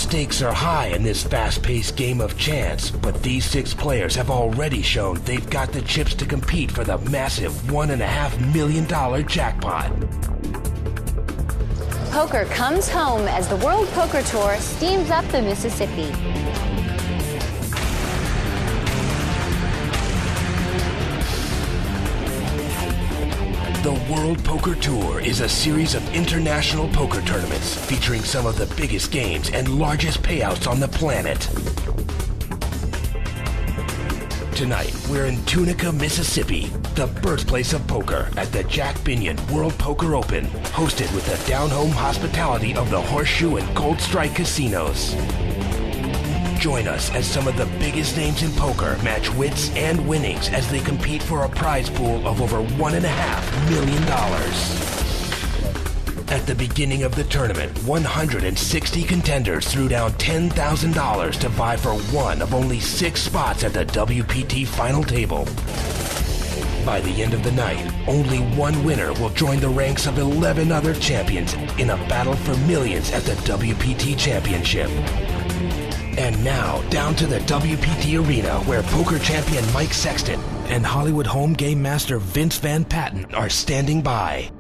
stakes are high in this fast-paced game of chance, but these 6 players have already shown they've got the chips to compete for the massive $1.5 million jackpot. Poker comes home as the World Poker Tour steams up the Mississippi. The World Poker Tour is a series of international poker tournaments featuring some of the biggest games and largest payouts on the planet. Tonight, we're in Tunica, Mississippi, the birthplace of poker, at the Jack Binion World Poker Open, hosted with the down-home hospitality of the Horseshoe and Cold Strike casinos. Join us as some of the biggest names in poker match wits and winnings as they compete for a prize pool of over $1.5 million. At the beginning of the tournament, 160 contenders threw down $10,000 to vie for one of only 6 spots at the WPT final table. By the end of the night, only one winner will join the ranks of 11 other champions in a battle for millions at the WPT Championship. And now, down to the WPT Arena, where poker champion Mike Sexton and Hollywood home game master Vince Van Patten are standing by.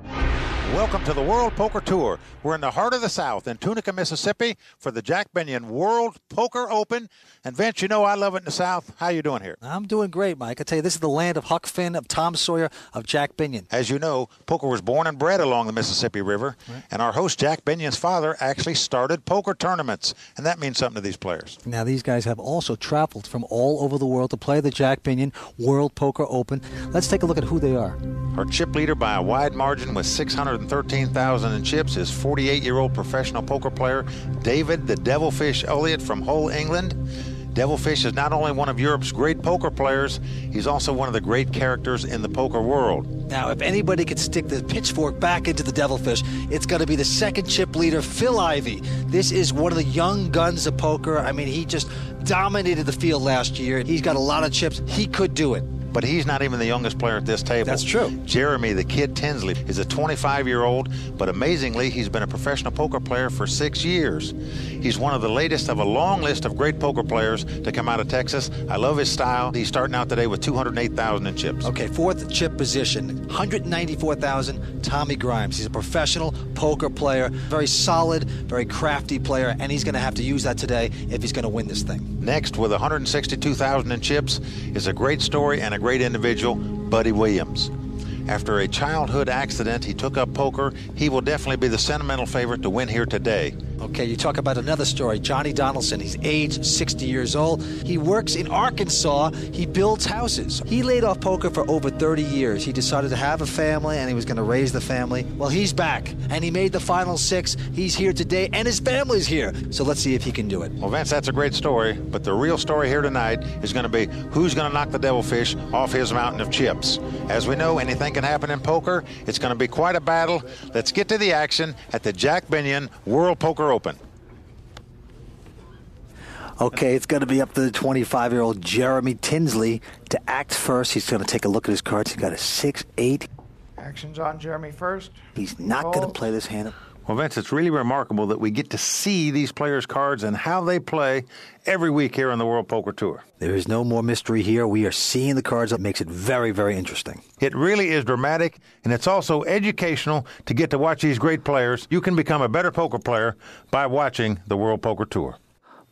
Welcome to the World Poker Tour. We're in the heart of the South in Tunica, Mississippi for the Jack Binion World Poker Open. And Vince, you know I love it in the South. How you doing here? I'm doing great, Mike. I tell you, this is the land of Huck Finn, of Tom Sawyer, of Jack Binion. As you know, poker was born and bred along the Mississippi River. Right. And our host, Jack Binion's father, actually started poker tournaments. And that means something to these players. Now, these guys have also traveled from all over the world to play the Jack Binion World Poker Open. Let's take a look at who they are. Our chip leader by a wide margin with 613,000 in chips is 48-year-old professional poker player David the Devilfish Elliott from Hull, England. Devilfish is not only one of Europe's great poker players, he's also one of the great characters in the poker world. Now, if anybody could stick the pitchfork back into the Devilfish, it's going to be the second chip leader, Phil Ivey. This is one of the young guns of poker. I mean, he just dominated the field last year. He's got a lot of chips. He could do it. But he's not even the youngest player at this table. That's true. Jeremy, the Kid Tinsley, is a 25-year-old, but amazingly, he's been a professional poker player for 6 years. He's one of the latest of a long list of great poker players to come out of Texas. I love his style. He's starting out today with 208,000 in chips. Okay, 4th chip position, 194,000, Tommy Grimes. He's a professional poker player, very solid, very crafty player, and he's going to have to use that today if he's going to win this thing. Next, with 162,000 in chips, is a great story and a great individual, Buddy Williams. After a childhood accident, he took up poker. He will definitely be the sentimental favorite to win here today. Okay, you talk about another story, Johnny Donaldson. He's aged 60 years old. He works in Arkansas. He builds houses. He laid off poker for over 30 years. He decided to have a family, and he was going to raise the family. Well, he's back, and he made the final 6. He's here today, and his family's here. So let's see if he can do it. Well, Vince, that's a great story, but the real story here tonight is going to be who's going to knock the Devilfish off his mountain of chips. As we know, anything can happen in poker. It's going to be quite a battle. Let's get to the action at the Jack Binion World Poker Open. Okay, it's going to be up to the 25-year-old Jeremy Tinsley to act first. He's going to take a look at his cards. He's got a 6-8. Action's on Jeremy first. He's not going to play this hand. Well, Vince, it's really remarkable that we get to see these players' cards and how they play every week here on the World Poker Tour. There is no more mystery here. We are seeing the cards. It makes it very, very interesting. It really is dramatic, and it's also educational to get to watch these great players. You can become a better poker player by watching the World Poker Tour.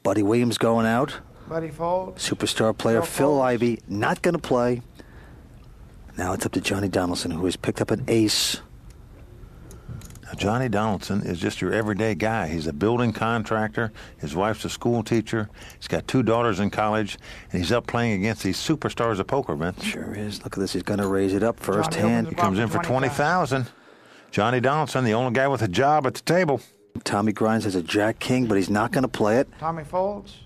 Buddy Williams going out. Buddy folds. Superstar player Phil Ivey not going to play. Now it's up to Johnny Donaldson, who has picked up an ace. Now, Johnny Donaldson is just your everyday guy. He's a building contractor. His wife's a school teacher. He's got 2 daughters in college, and he's up playing against these superstars of poker, Vince. Sure is. Look at this. He's going to raise it up first hand. He comes in for 20,000. Johnny Donaldson, the only guy with a job at the table. Tommy Grimes has a Jack King, but he's not going to play it. Tommy folds.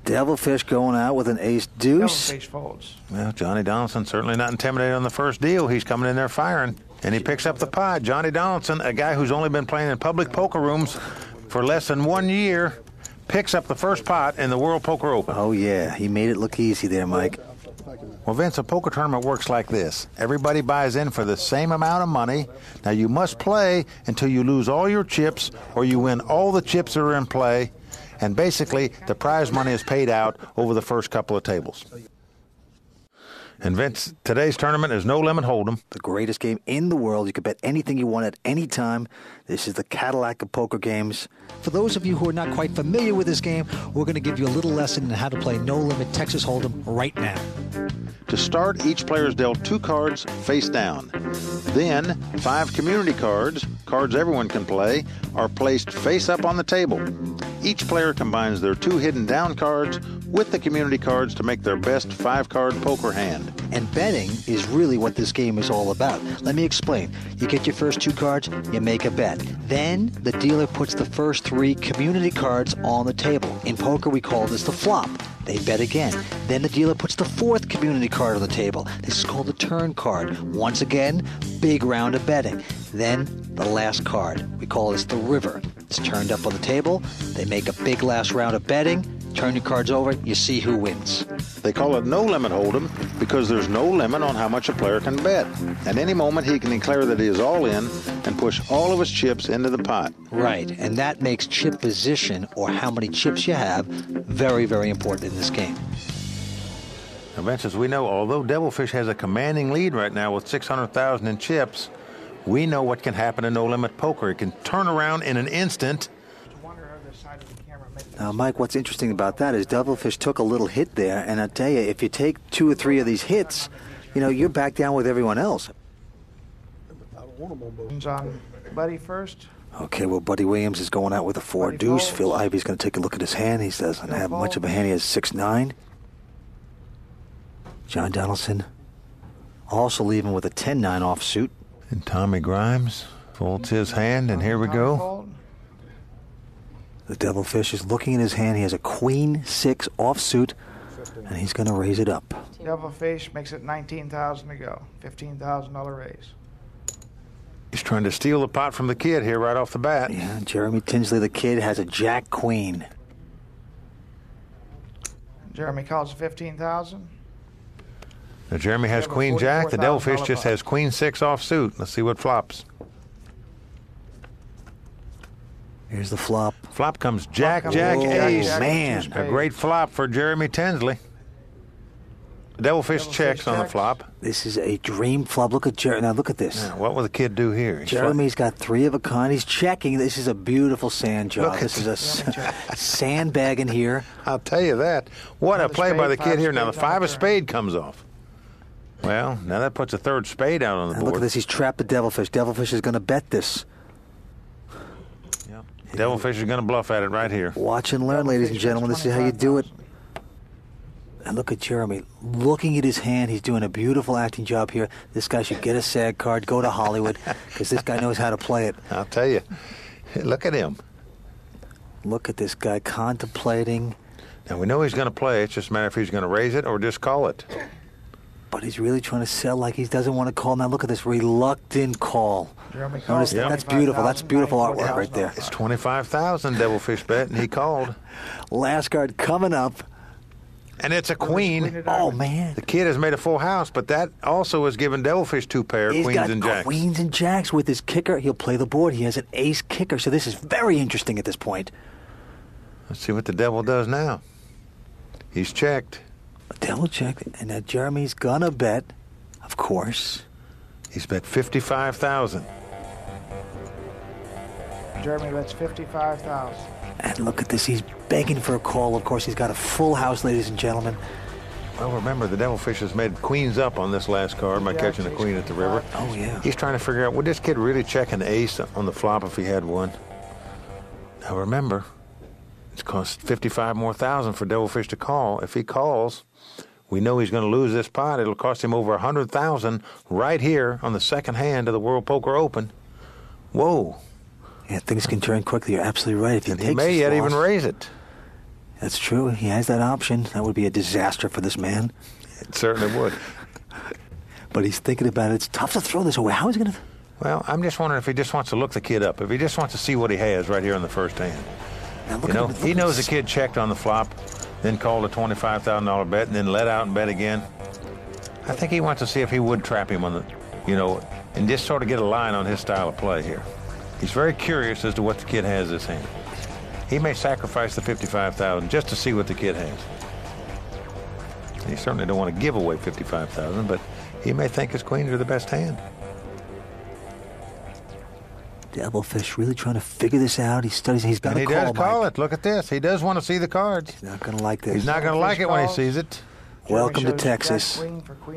Devilfish going out with an ace deuce. Devilfish folds. Well, Johnny Donaldson certainly not intimidated on the first deal. He's coming in there firing, and he picks up the pot. Johnny Donaldson, a guy who's only been playing in public poker rooms for less than 1 year, picks up the first pot in the World Poker Open. Oh, yeah. He made it look easy there, Mike. Well, Vince, a poker tournament works like this. Everybody buys in for the same amount of money. Now, you must play until you lose all your chips or you win all the chips that are in play. And basically, the prize money is paid out over the first couple of tables. And Vince, today's tournament is No Limit Hold'em. The greatest game in the world. You can bet anything you want at any time. This is the Cadillac of poker games. For those of you who are not quite familiar with this game, we're going to give you a little lesson in how to play No Limit Texas Hold'em right now. To start, each player is dealt 2 cards face down. Then, 5 community cards, cards everyone can play, are placed face up on the table. Each player combines their 2 hidden down cards with the community cards to make their best 5-card poker hand. And betting is really what this game is all about. Let me explain. You get your first 2 cards, you make a bet. Then the dealer puts the first 3 community cards on the table. In poker, we call this the flop. They bet again. Then the dealer puts the 4th community card on the table. This is called the turn card. Once again, big round of betting. Then the last card. We call this the river. It's turned up on the table. They make a big last round of betting. Turn your cards over, you see who wins. They call it No Limit Hold'em because there's no limit on how much a player can bet. At any moment, he can declare that he is all in and push all of his chips into the pot. Right, and that makes chip position, or how many chips you have, very, very important in this game. Now, Vince, as we know, although Devilfish has a commanding lead right now with $600,000 in chips, we know what can happen in No Limit Poker. It can turn around in an instant. Now, Mike, what's interesting about that is Devilfish took a little hit there, and I tell you, if you take 2 or 3 of these hits, you know, you're back down with everyone else. On Buddy first. Okay, well, Buddy Williams is going out with a 4 deuce. Phil Ivey's going to take a look at his hand. He doesn't have much of a hand. He has 6-9. John Donaldson also leaving with a 10-9 offsuit. And Tommy Grimes folds his hand, and here we go. The Devilfish is looking at his hand. He has a Queen-6 offsuit, and he's going to raise it up. Devilfish makes it $19,000 to go. $15,000 raise. He's trying to steal the pot from the kid here right off the bat. Yeah, Jeremy Tinsley, the kid, has a Jack-Queen. Jeremy calls it $15,000. Now, Jeremy has Queen-Jack. The Devilfish just has Queen-6 offsuit. Let's see what flops. Here's the flop. Flop comes Jack, Jack, Ace. Man. A great flop for Jeremy Tinsley. Devilfish checks on the flop. This is a dream flop. Look at Jeremy. Now look at this. Now, what will the kid do here? Jeremy's got 3 of a kind. He's checking. This is a beautiful sand job. This is a sandbag in here. I'll tell you that. What a play by the kid here. Now the 5 of spade comes off. Well, now that puts a 3rd spade out on the board. Look at this. He's trapped the Devilfish. Devilfish is going to bet this. Devilfish is going to bluff at it right here. Watch and learn, ladies and gentlemen. This is how you do it. And look at Jeremy looking at his hand. He's doing a beautiful acting job here. This guy should get a SAG card, go to Hollywood, because this guy knows how to play it. I'll tell you. Look at him. Look at this guy contemplating. Now, we know he's going to play. It's just a matter if he's going to raise it or just call it. But he's really trying to sell like he doesn't want to call. Now look at this reluctant call. Notice that. That's beautiful. That's beautiful artwork right there. It's $25,000 Devilfish bet, and he called. Last card coming up. And it's a queen. Oh, man. The kid has made a full house, but that also has given Devilfish 2 pair, He's queens and jacks. got queens and jacks with his kicker. He'll play the board. He has an ace kicker, so this is very interesting at this point. Let's see what the Devil does now. He's checked. The Devil checked, and now Jeremy's gonna bet, of course. He's bet $55,000. Jeremy bets $55,000. And look at this. He's begging for a call. Of course, he's got a full house, ladies and gentlemen. Well, remember, the Devilfish has made queens up on this last card by catching a queen at the river. Oh, yeah. He's trying to figure out, would this kid really check an ace on the flop if he had one? Now, remember, it's cost $55,000 more for Devilfish to call. If he calls, we know he's going to lose this pot. It'll cost him over $100,000 right here on the second hand of the World Poker Open. Whoa. Yeah, things can turn quickly. You're absolutely right. If he And takes he may this yet loss, even raise it. That's true. He has that option. That would be a disaster for this man. It certainly would. But he's thinking about it. It's tough to throw this away. How is he going to... Well, I'm just wondering if he just wants to look the kid up. If he just wants to see what he has right here in the first hand. You know, he knows the kid checked on the flop, then called a $25,000 bet, and then let out and bet again. I think he wants to see if he would trap him on the, and just sort of get a line on his style of play here. He's very curious as to what the kid has in his hand. He may sacrifice the $55,000 just to see what the kid has. He certainly don't want to give away $55,000, but he may think his queens are the best hand. Devilfish really trying to figure this out. He studies. He's got to call. He does call it. Look at this. He does want to see the cards. He's not going to like this. He's not going to like it when he sees it. Welcome to Texas,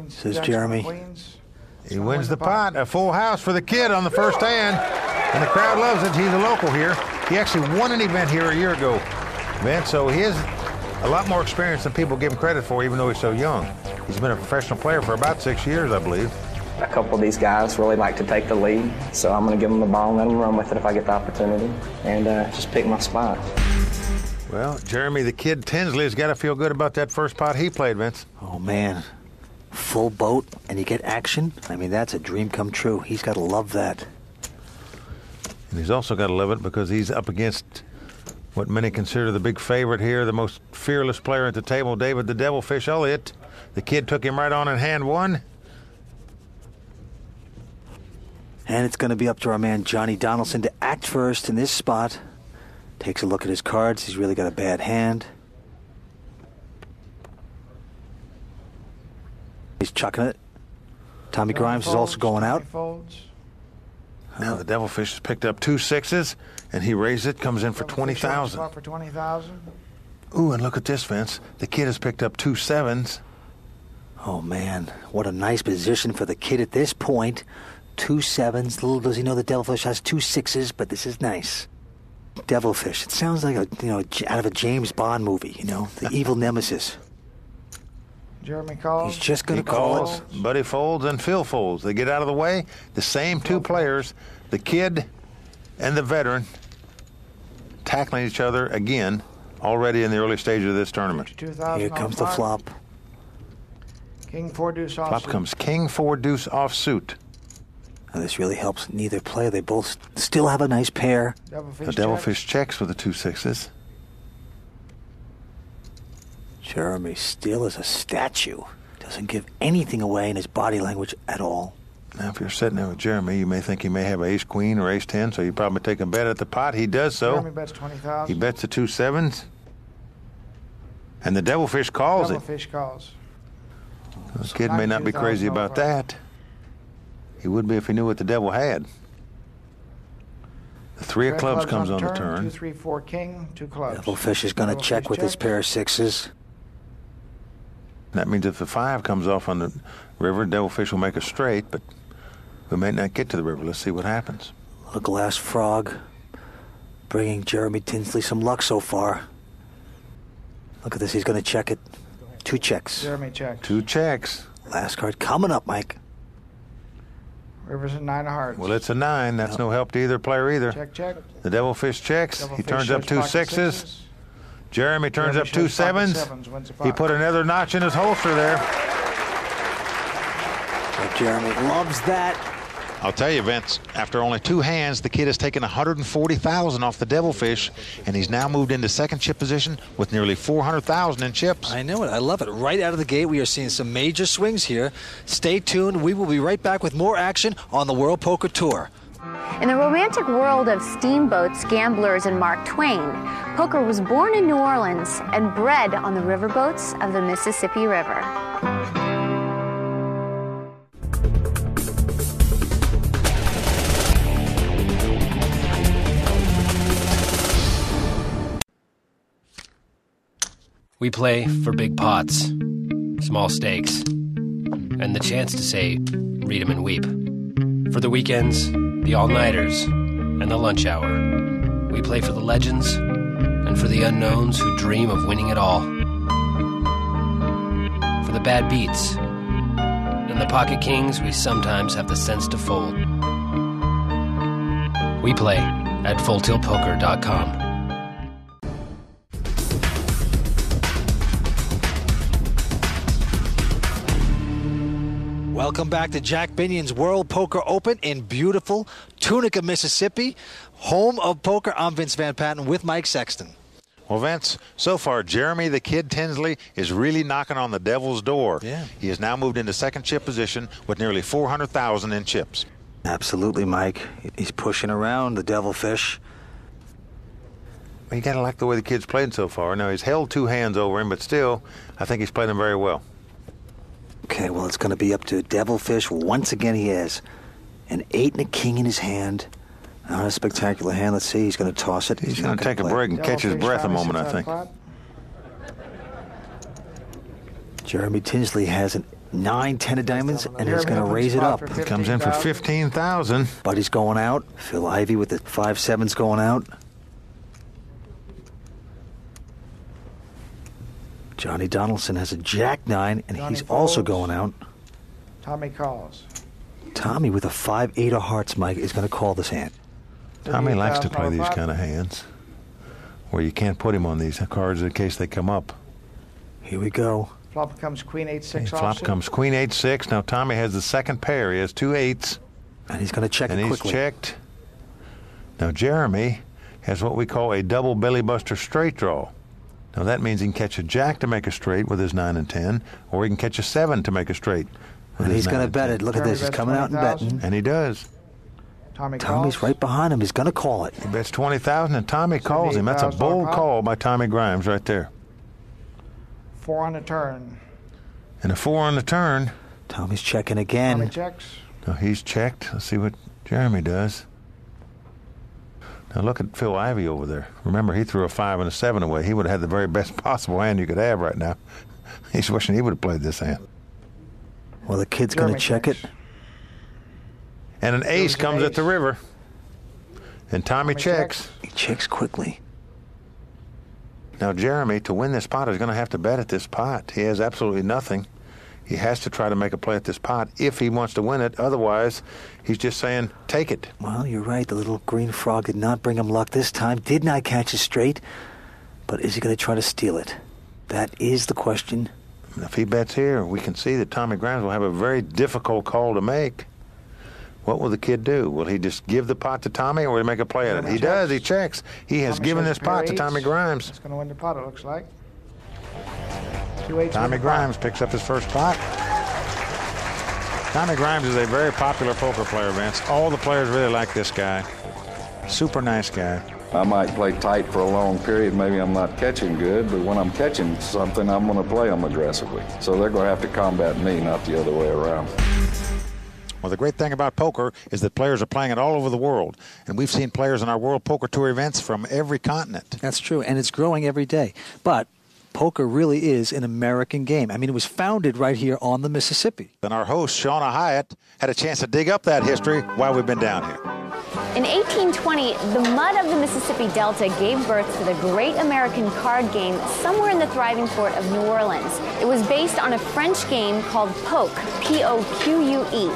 says Jeremy. He wins the pot. A full house for the kid on the first hand. And the crowd loves it. He's a local here. He actually won an event here a year ago, Vince, so he has a lot more experience than people give him credit for, even though he's so young. He's been a professional player for about 6 years, I believe. A couple of these guys really like to take the lead, so I'm going to give them the ball and let them run with it if I get the opportunity, and just pick my spot. Well, Jeremy, the kid Tinsley has got to feel good about that first pot he played, Vince. Oh, man. Full boat, and you get action? I mean, that's a dream come true. He's got to love that. And he's also got to love it because he's up against what many consider the big favorite here, the most fearless player at the table, David the Devilfish Elliott. The kid took him right on in hand one. And it's going to be up to our man Johnny Donaldson to act first in this spot. Takes a look at his cards. He's really got a bad hand. He's chucking it. Tommy Grimes is also going out. Now the Devilfish has picked up 2 6s, and he raised it, comes in for $20,000. For $20,000. Ooh, and look at this, Vince. The kid has picked up 2 7s. Oh, man. What a nice position for the kid at this point. 2 7s. Little does he know the Devilfish has 2 6s, but this is nice. Devilfish. It sounds like out of a James Bond movie, the evil nemesis. Jeremy calls. He's just going to call it. Buddy folds and Phil folds. They get out of the way. The same 2 players, the kid and the veteran, tackling each other again already in the early stages of this tournament. Here comes the flop. King 4 deuce off. Flop comes King 4 deuce off suit. Now this really helps neither player. They both still have a nice pair. The Devilfish checks with the 2 6s. Jeremy still is a statue. Doesn't give anything away in his body language at all. Now, if you're sitting there with Jeremy, you may think he may have ace-queen or ace-10, so you probably take a bet at the pot. He does so. Jeremy bets $20,000. He bets the 2 7s. And the Devilfish calls it. Devilfish calls. The kid may not be crazy about that. He would be if he knew what the devil had. The 3 of clubs comes on the turn. 2 3 4 king, 2 clubs. Devilfish is going to check with his pair of 6s. That means if the 5 comes off on the river, Devilfish will make a straight, but we may not get to the river. Let's see what happens. A glass frog bringing Jeremy Tinsley some luck so far. Look at this. He's going to check it. 2 checks. Jeremy checks. 2 checks. Last card coming up, Mike. River's a 9 of hearts. Well, it's a 9. That's no help to either player either. Check, check. The Devilfish checks. Devilfish He turns up 2 6s. Jeremy turns up 2 7s. He put another notch in his holster there. But Jeremy loves that. I'll tell you, Vince, after only 2 hands, the kid has taken $140,000 off the Devilfish, and he's now moved into second chip position with nearly $400,000 in chips. I know it. I love it. Right out of the gate, we are seeing some major swings here. Stay tuned. We will be right back with more action on the World Poker Tour. In the romantic world of steamboats, gamblers, and Mark Twain, poker was born in New Orleans and bred on the riverboats of the Mississippi River. We play for big pots, small stakes, and the chance to say, read 'em and weep. For the weekends, the all-nighters, and the lunch hour. We play for the legends and for the unknowns who dream of winning it all. For the bad beats and the pocket kings we sometimes have the sense to fold. We play at fulltiltpoker.com. Welcome back to Jack Binions World Poker Open in beautiful Tunica, Mississippi, home of poker. I'm Vince Van Patten with Mike Sexton. Well, Vince, so far, Jeremy the Kid Tinsley is really knocking on the devil's door. Yeah. He has now moved into second chip position with nearly $400,000 in chips. Absolutely, Mike. He's pushing around the devilfish. You got to like the way the kid's played so far. Now, he's held two hands over him, but still, I think he's played him very well. Okay, well, it's going to be up to devilfish. Once again, he has an 8 and a king in his hand. Not a spectacular hand. Let's see. He's going to toss it. He's going to take a break and catch his breath a moment, I think. Jeremy Tinsley has an 9-10 of diamonds, and he's going to raise it up. He comes in for $15,000. Buddy's going out. Phil Ivey with the 5-7s going out. Johnny Donaldson has a Jack-9, and he's also going out. Tommy calls. Tommy with a 5-8 of hearts, Mike, is going to call this hand. Tommy likes to play these kind of hands where you can't put him on these cards in case they come up. Here we go. Flop comes Queen 8-6. Flop comes Queen 8-6. Now Tommy has the second pair. He has 2 8s. And he's going to check it quickly. And he's checked. Now Jeremy has what we call a double belly buster straight draw. Now that means he can catch a jack to make a straight with his 9 and 10, or he can catch a 7 to make a straight. And he's going to bet it. Look at this. He's coming out and betting. And he does. Tommy's right behind him. He's going to call it. He bets $20,000 and Tommy calls him. That's a bold call by Tommy Grimes right there. 4 on the turn. And a 4 on the turn. Tommy's checking again. Tommy checks. Now he's checked. Let's see what Jeremy does. Now look at Phil Ivey over there. Remember, he threw a 5 and a 7 away. He would have had the very best possible hand you could have right now. He's wishing he would have played this hand. Well, the kid's going to check it. And an ace comes at the river. And Tommy checks. He checks quickly. Now Jeremy, to win this pot, is going to have to bet at this pot. He has absolutely nothing. He has to try to make a play at this pot if he wants to win it. Otherwise, he's just saying, take it. Well, you're right. The little green frog did not bring him luck this time. Did not catch it straight. But is he going to try to steal it? That is the question. If he bets here, we can see that Tommy Grimes will have a very difficult call to make. What will the kid do? Will he just give the pot to Tommy, or will he make a play at it? He does. He checks. He has given this pot to Tommy Grimes. It's going to win the pot, it looks like. Tommy Grimes picks up his first pot. Tommy Grimes is a very popular poker player, Vince. All the players really like this guy. Super nice guy. I might play tight for a long period. Maybe I'm not catching good, but when I'm catching something, I'm going to play them aggressively. So they're going to have to combat me, not the other way around. Well, the great thing about poker is that players are playing it all over the world. And we've seen players in our World Poker Tour events from every continent. That's true, and it's growing every day. But poker really is an American game. I mean, it was founded right here on the Mississippi. And our host, Shauna Hyatt, had a chance to dig up that history while we've been down here. In 1820, the mud of the Mississippi Delta gave birth to the great American card game somewhere in the thriving port of New Orleans. It was based on a French game called poke, P-O-Q-U-E,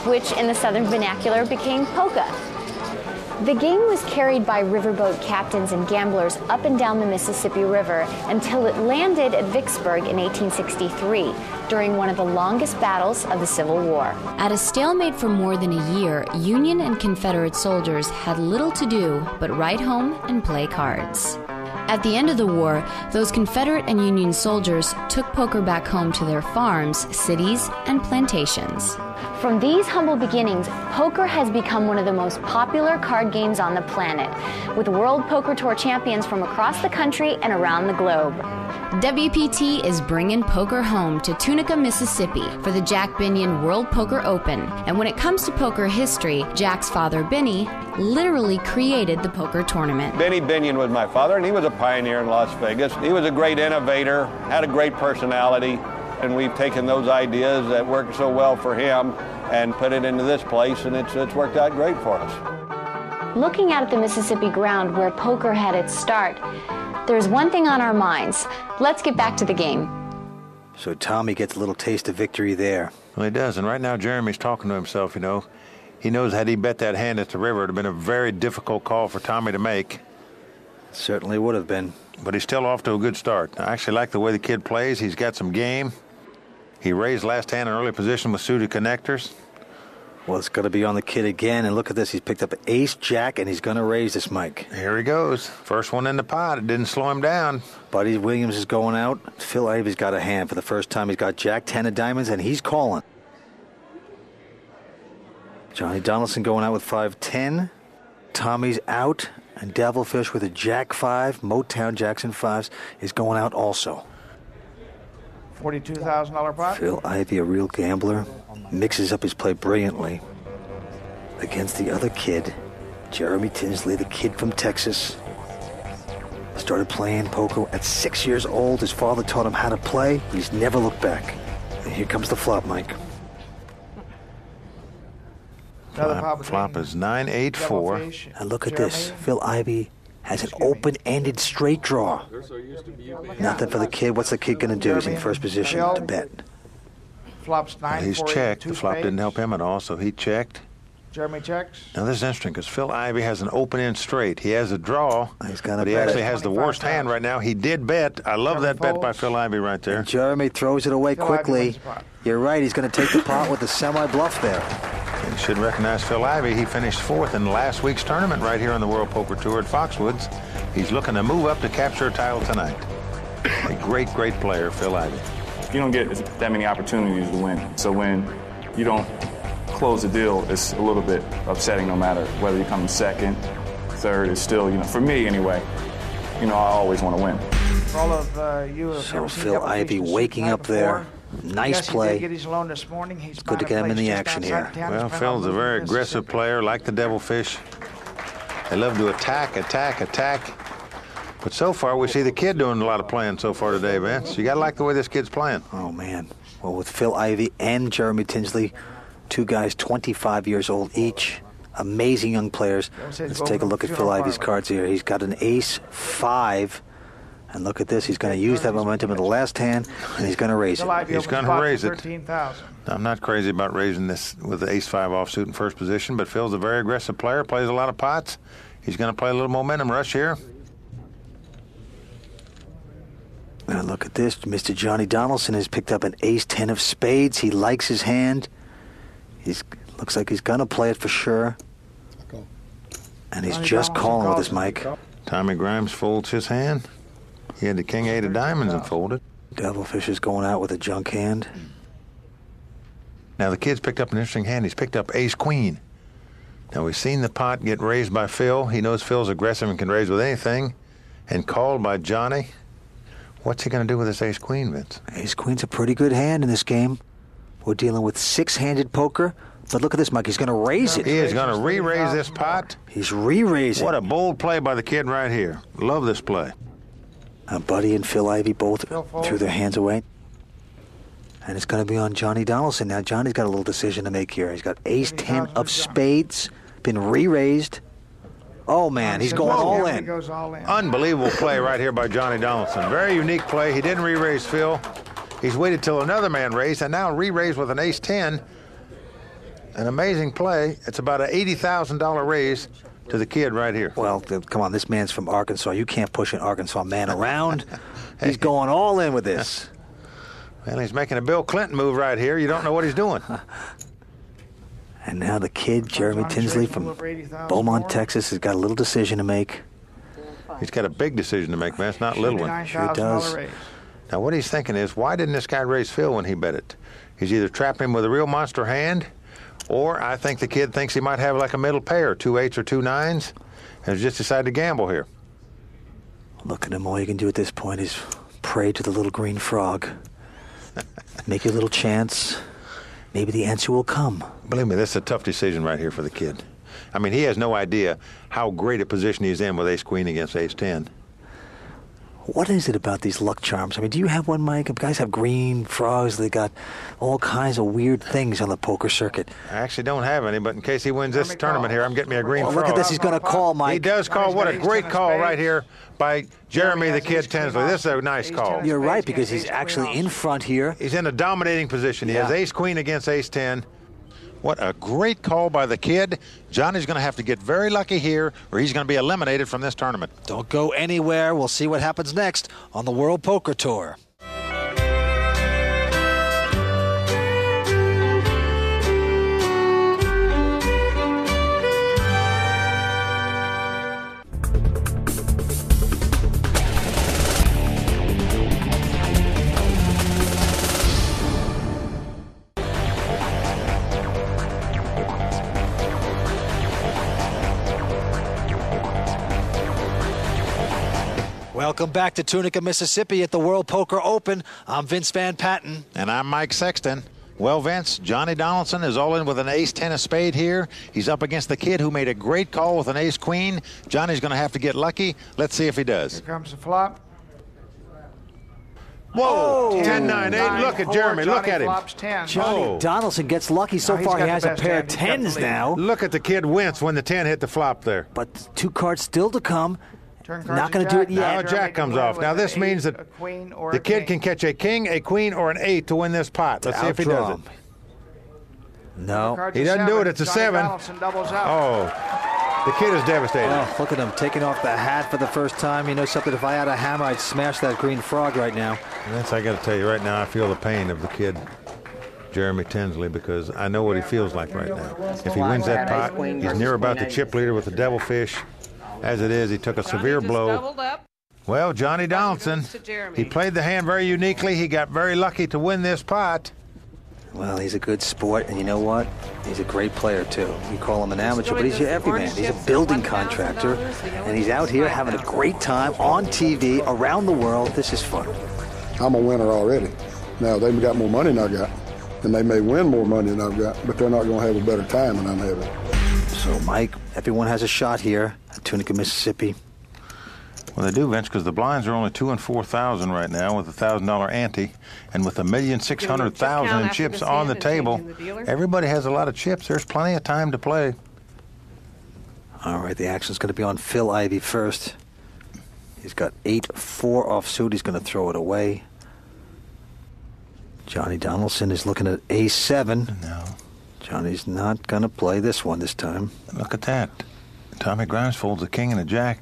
which in the Southern vernacular became polka. The game was carried by riverboat captains and gamblers up and down the Mississippi River until it landed at Vicksburg in 1863 during one of the longest battles of the Civil War. At a stalemate for more than a year, Union and Confederate soldiers had little to do but ride home and play cards. At the end of the war, those Confederate and Union soldiers took poker back home to their farms, cities, and plantations. From these humble beginnings, poker has become one of the most popular card games on the planet, with World Poker Tour champions from across the country and around the globe. WPT is bringing poker home to Tunica, Mississippi for the Jack Binion World Poker Open. And when it comes to poker history, Jack's father, Benny, literally created the poker tournament. Benny Binion was my father, and he was a pioneer in Las Vegas. He was a great innovator, had a great personality, and we've taken those ideas that worked so well for him and put it into this place, and it's worked out great for us. Looking out at the Mississippi ground where poker had its start, there's one thing on our minds. Let's get back to the game. So Tommy gets a little taste of victory there. Well, he does, and right now Jeremy's talking to himself, you know. He knows had he bet that hand at the river, it would have been a very difficult call for Tommy to make. It certainly would have been. But he's still off to a good start. I actually like the way the kid plays. He's got some game. He raised last hand in early position with suited connectors. Well, it's going to be on the kid again, and look at this. He's picked up an ace-jack, and he's going to raise this, Mike. Here he goes. First one in the pot. It didn't slow him down. Buddy Williams is going out. Phil Ivey's got a hand for the first time. He's got jack 10 of diamonds, and he's calling. Johnny Donaldson going out with 5-10. Tommy's out, and Devilfish with a jack 5. Motown Jackson 5s is going out also. $42,000 pot. Phil Ivey, a real gambler, mixes up his play brilliantly against the other kid, Jeremy Tinsley, the kid from Texas. Started playing poker at 6 years old. His father taught him how to play. He's never looked back. And here comes the flop, Mike. Flop is 9-8-4. And look at this. Phil Ivey has an open-ended straight draw. Nothing for the kid. What's the kid going to do? He's in first position to bet. Flops 9. He's checked. The flop didn't help him at all, so he checked. Jeremy checks. Now this is interesting because Phil Ivey has an open-end straight. He has a draw, but he actually has the worst hand right now. He did bet. I love that bet by Phil Ivey right there. And Jeremy throws it away quickly. You're right. He's going to take the pot with the semi-bluff there. You should recognize Phil Ivey. He finished 4th in last week's tournament right here on the World Poker Tour at Foxwoods. He's looking to move up to capture a title tonight. A great, great player, Phil Ivey. You don't get that many opportunities to win. So when you don't close the deal, it's a little bit upsetting no matter whether you come second, third. It's still, for me anyway, I always want to win. For all of you who have So never seen Phil WPT Ivey waking up there. Nice play. It's good to get him in the action here. Well, Phil's a very aggressive player, like the Devilfish. They love to attack. But so far, we see the kid doing a lot of playing so far today, Vince. You got to like the way this kid's playing. Oh, man. Well, with Phil Ivey and Jeremy Tinsley, two guys 25 years old each, amazing young players. Let's take a look at Phil Ivey's cards here. He's got an ace-5. And look at this. He's going to use that momentum in the last hand, and he's going to raise it. He's going to raise it. I'm not crazy about raising this with the ace-5 offsuit in first position, but Phil's a very aggressive player, plays a lot of pots. He's going to play a little momentum rush here. Now look at this. Mr. Johnny Donaldson has picked up an ace-10 of spades. He likes his hand. Looks like he's going to play it for sure. And he's just calling with his mic. Tommy Grimes folds his hand. He had the king-8 of diamonds and folded. Devilfish is going out with a junk hand. Now the kid's picked up an interesting hand. He's picked up ace-queen. Now we've seen the pot get raised by Phil. He knows Phil's aggressive and can raise with anything. And called by Johnny. What's he going to do with this ace-queen, Vince? Ace-queen's a pretty good hand in this game. We're dealing with six-handed poker. But look at this, Mike. He's going to raise it. He is going to re-raise this pot. He's re-raising. What a bold play by the kid right here. Love this play. Buddy and Phil Ivey both threw their hands away. And it's going to be on Johnny Donaldson. Now, Johnny's got a little decision to make here. He's got ace-10 of spades, been re-raised. Oh, man, he's going all in. Unbelievable play right here by Johnny Donaldson. Very unique play. He didn't re-raise Phil. He's waited till another man raised, and now re-raised with an ace-10. An amazing play. It's about an $80,000 raise to the kid right here. Well, come on, this man's from Arkansas. You can't push an Arkansas man around. He's going all in with this. Well, he's making a Bill Clinton move right here. You don't know what he's doing. And now the kid, Jeremy Tinsley from Beaumont, Texas, has got a little decision to make. He's got a big decision to make, man. It's not a little one. Sure does. Now, what he's thinking is, why didn't this guy raise Phil when he bet it? He's either trapping him with a real monster hand, or I think the kid thinks he might have like a middle pair, 2 8s or 2 9s, and has just decided to gamble here. Look at him. All you can do at this point is pray to the little green frog. Make your little chance. Maybe the answer will come. Believe me, this is a tough decision right here for the kid. I mean, he has no idea how great a position he's in with ace-queen against ace-10. What is it about these luck charms? I mean, do you have one, Mike? Guys have green frogs. They got all kinds of weird things on the poker circuit. I actually don't have any, but in case he wins this tournament here, I'm getting me a green frog. Look at this. He's going to call, Mike. He does call. What a great call right here by Jeremy the Kid Tinsley. This is a nice call. You're right, because he's actually in front here. He's in a dominating position. He has ace-queen against ace-10. What a great call by the kid. Johnny's going to have to get very lucky here, or he's going to be eliminated from this tournament. Don't go anywhere. We'll see what happens next on the World Poker Tour. Welcome back to Tunica, Mississippi at the World Poker Open. I'm Vince Van Patten. And I'm Mike Sexton. Well, Vince, Johnny Donaldson is all in with an ace-10 of spade here. He's up against the kid who made a great call with an ace-queen. Johnny's going to have to get lucky. Let's see if he does. Here comes the flop. Whoa, 10-9. 10-9-8. Look at Jeremy. Look at him. Flops 10. Johnny Donaldson gets lucky. So he's far, got he the has a best pair hand. of He's got the tens lead. now. Look at the kid wince when the 10 hit the flop there. But 2 cards still to come. Turn cards Not to going to do it jack. yet. Now a Jeremy jack can comes win off. with Now an this ace, means that a queen, or the a kid king. can catch a king, a queen, or an 8 to win this pot. Let's see if he does it. No. Cards He to doesn't do it. seven. It's a Johnny 7. Donaldson doubles up. Oh, the kid is devastated. Oh, look at him taking off the hat for the first time. You know something? If I had a hammer, I'd smash that green frog right now. Vince, I got to tell you right now, I feel the pain of the kid, Jeremy Tinsley, because I know what he feels like right now. If he wins that pot, he's near about the chip leader with the devilfish. As it is, he took a severe blow. Well, Johnny Donaldson, he played the hand very uniquely. He got very lucky to win this pot. Well, he's a good sport, and you know what? He's a great player, too. You call him an amateur, but he's your everyman. He's a building contractor, and he's out here having a great time on TV around the world. This is fun. I'm a winner already. Now, they've got more money than I got, and they may win more money than I've got, but they're not going to have a better time than I'm having. So, Mike, everyone has a shot here at Tunica, Mississippi. Well, they do, Vince, because the blinds are only 2,000 and 4,000 right now with a $1,000 ante, and with $1,600,000 in chips on the table, everybody has a lot of chips. There's plenty of time to play. All right, the action's going to be on Phil Ivey first. He's got 8-4 offsuit. He's going to throw it away. Johnny Donaldson is looking at A7. No. Johnny's not going to play this one this time. Look at that. Tommy Grimes folds a king and a jack.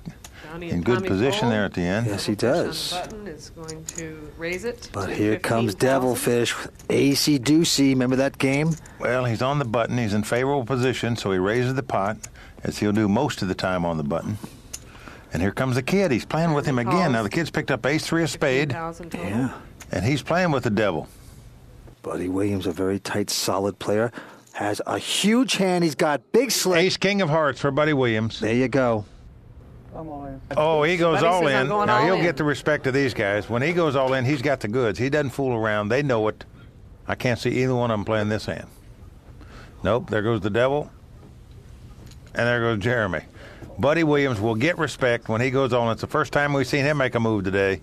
In good position there at the end. Yes, he does. Button is going to raise it. But here comes Devilfish, Acey Deucey. Remember that game? Well, he's on the button. He's in favorable position, so he raises the pot, as he'll do most of the time on the button. And here comes the kid. He's playing with him again. Now, the kid's picked up ace-3 of spade. Yeah. And he's playing with the devil. Buddy Williams, a very tight, solid player, has a huge hand. He's got big slick. Ace-king of hearts for Buddy Williams. There you go. Oh, he goes all in. Now, he'll in. get the respect of these guys. When he goes all in, he's got the goods. He doesn't fool around. They know it. I can't see either one of them playing this hand. Nope, there goes the devil. And there goes Jeremy. Buddy Williams will get respect when he goes all in. It's the first time we've seen him make a move today.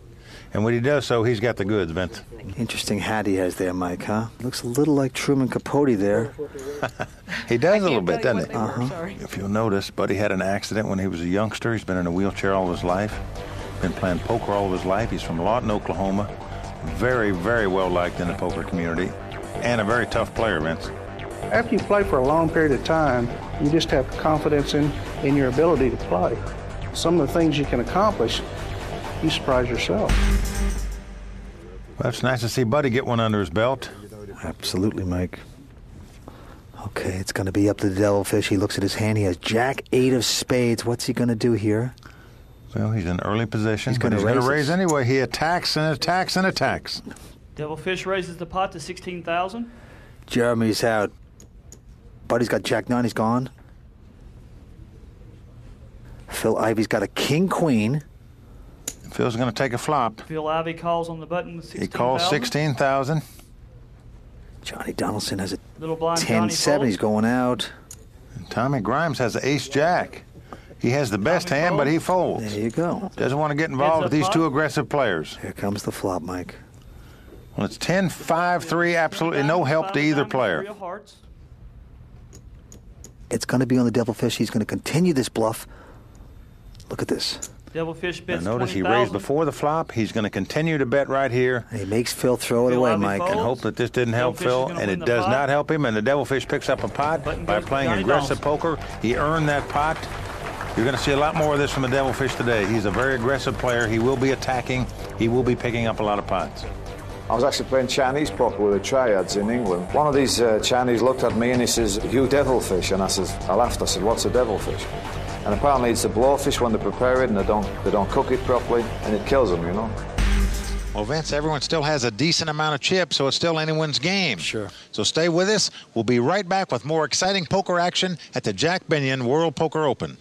And when he does so, he's got the goods, Vince. Interesting hat he has there, Mike, huh? Looks a little like Truman Capote there. He does a little bit, doesn't he? Sorry. If you'll notice, Buddy had an accident when he was a youngster. He's been in a wheelchair all his life. Been playing poker all of his life. He's from Lawton, Oklahoma. Very, very well liked in the poker community. And a very tough player, Vince. After you play for a long period of time, you just have confidence in your ability to play. Some of the things you can accomplish, you surprise yourself. Well, it's nice to see Buddy get one under his belt. Absolutely, Mike. Okay, it's going to be up to the Devilfish. He looks at his hand. He has Jack-8 of spades. What's he going to do here? Well, he's in early position, He's but he's gonna going to raise raise anyway. He attacks and attacks and attacks. Devilfish raises the pot to 16,000. Jeremy's out. Buddy's got Jack-9. He's gone. Phil Ivey's got a king-queen. Phil's going to take a flop. Phil Ivey calls on the button with 16,000. He calls 16,000. Johnny Donaldson has a Little blind Johnny 10-7. folds. He's going out. And Tommy Grimes has ace-jack. He has the best hand, but he folds. There you go. Doesn't want to get involved with these two aggressive players. Here comes the flop, Mike. Well, it's 10-5-3, absolutely no help to either player. It's going to be on the Devilfish. He's going to continue this bluff. Look at this. Devilfish Now bets notice he 20,000. raised before the flop. He's going to continue to bet right here. And he makes Phil throw it Phil away, Ivey Mike. folds. And hope that this didn't help Devilfish is Phil, gonna and win it the does pot. not help him. And the Devilfish picks up a pot Button by goes to playing Johnny aggressive Donaldson. poker. He earned that pot. You're going to see a lot more of this from the Devilfish today. He's a very aggressive player. He will be attacking. He will be picking up a lot of pots. I was actually playing Chinese poker with the triads in England. One of these Chinese looked at me and he says, "You devilfish." And I laughed. I said, "What's a devilfish?" And apparently it's a blowfish when they prepare it and they don't cook it properly, and it kills them, you know. Well, Vince, everyone still has a decent amount of chips, so it's still anyone's game. Sure. So stay with us. We'll be right back with more exciting poker action at the Jack Binion World Poker Open.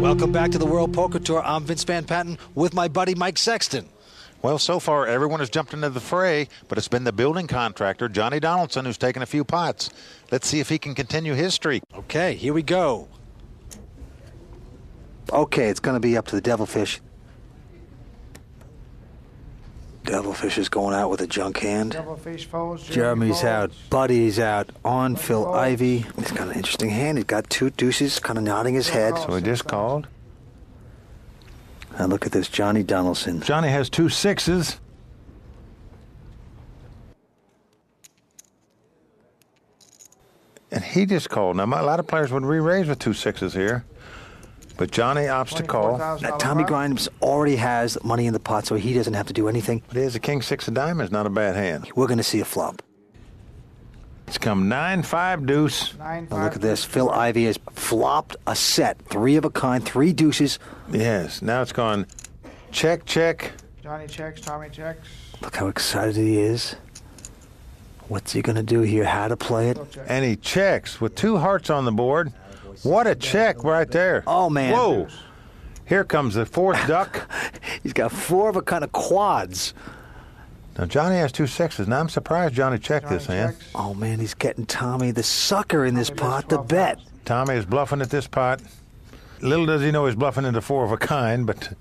Welcome back to the World Poker Tour. I'm Vince Van Patten with my buddy Mike Sexton. Well, so far, everyone has jumped into the fray, but it's been the building contractor, Johnny Donaldson, who's taken a few pots. Let's see if he can continue his streak. Okay, here we go. Okay, it's going to be up to the Devilfish. Devilfish is going out with a junk hand. Devilfish folds. Jeremy's out. Buddy's out. On Phil Ivey. He's got an interesting hand. He's got two deuces, kind of nodding his head. So he just called. And look at this, Johnny Donaldson. Johnny has 2 6s. And he just called. Now, a lot of players would re-raise with 2 6s here. But Johnny opts to call. Now, Tommy Grimes already has money in the pot, so he doesn't have to do anything. But he has a king 6 of diamonds, not a bad hand. We're going to see a flop. It's come 9-5 deuce. Now look at this. Phil Ivey has flopped a set. 3 of a kind, 3 deuces. Yes. Now it's gone check, check. Johnny checks, Tommy checks. Look how excited he is. What's he going to do here? How to play it? And he checks with 2 hearts on the board. What a check right there. Oh, man. Whoa. Here comes the 4th duck. He's got 4 of a kind of quads. Now, Johnny has 2 6s. Now, I'm surprised Johnny checked this hand. Oh, man, he's getting Tommy, the sucker in this pot, to bet. Tommy is bluffing at this pot. Little does he know he's bluffing into 4 of a kind, but...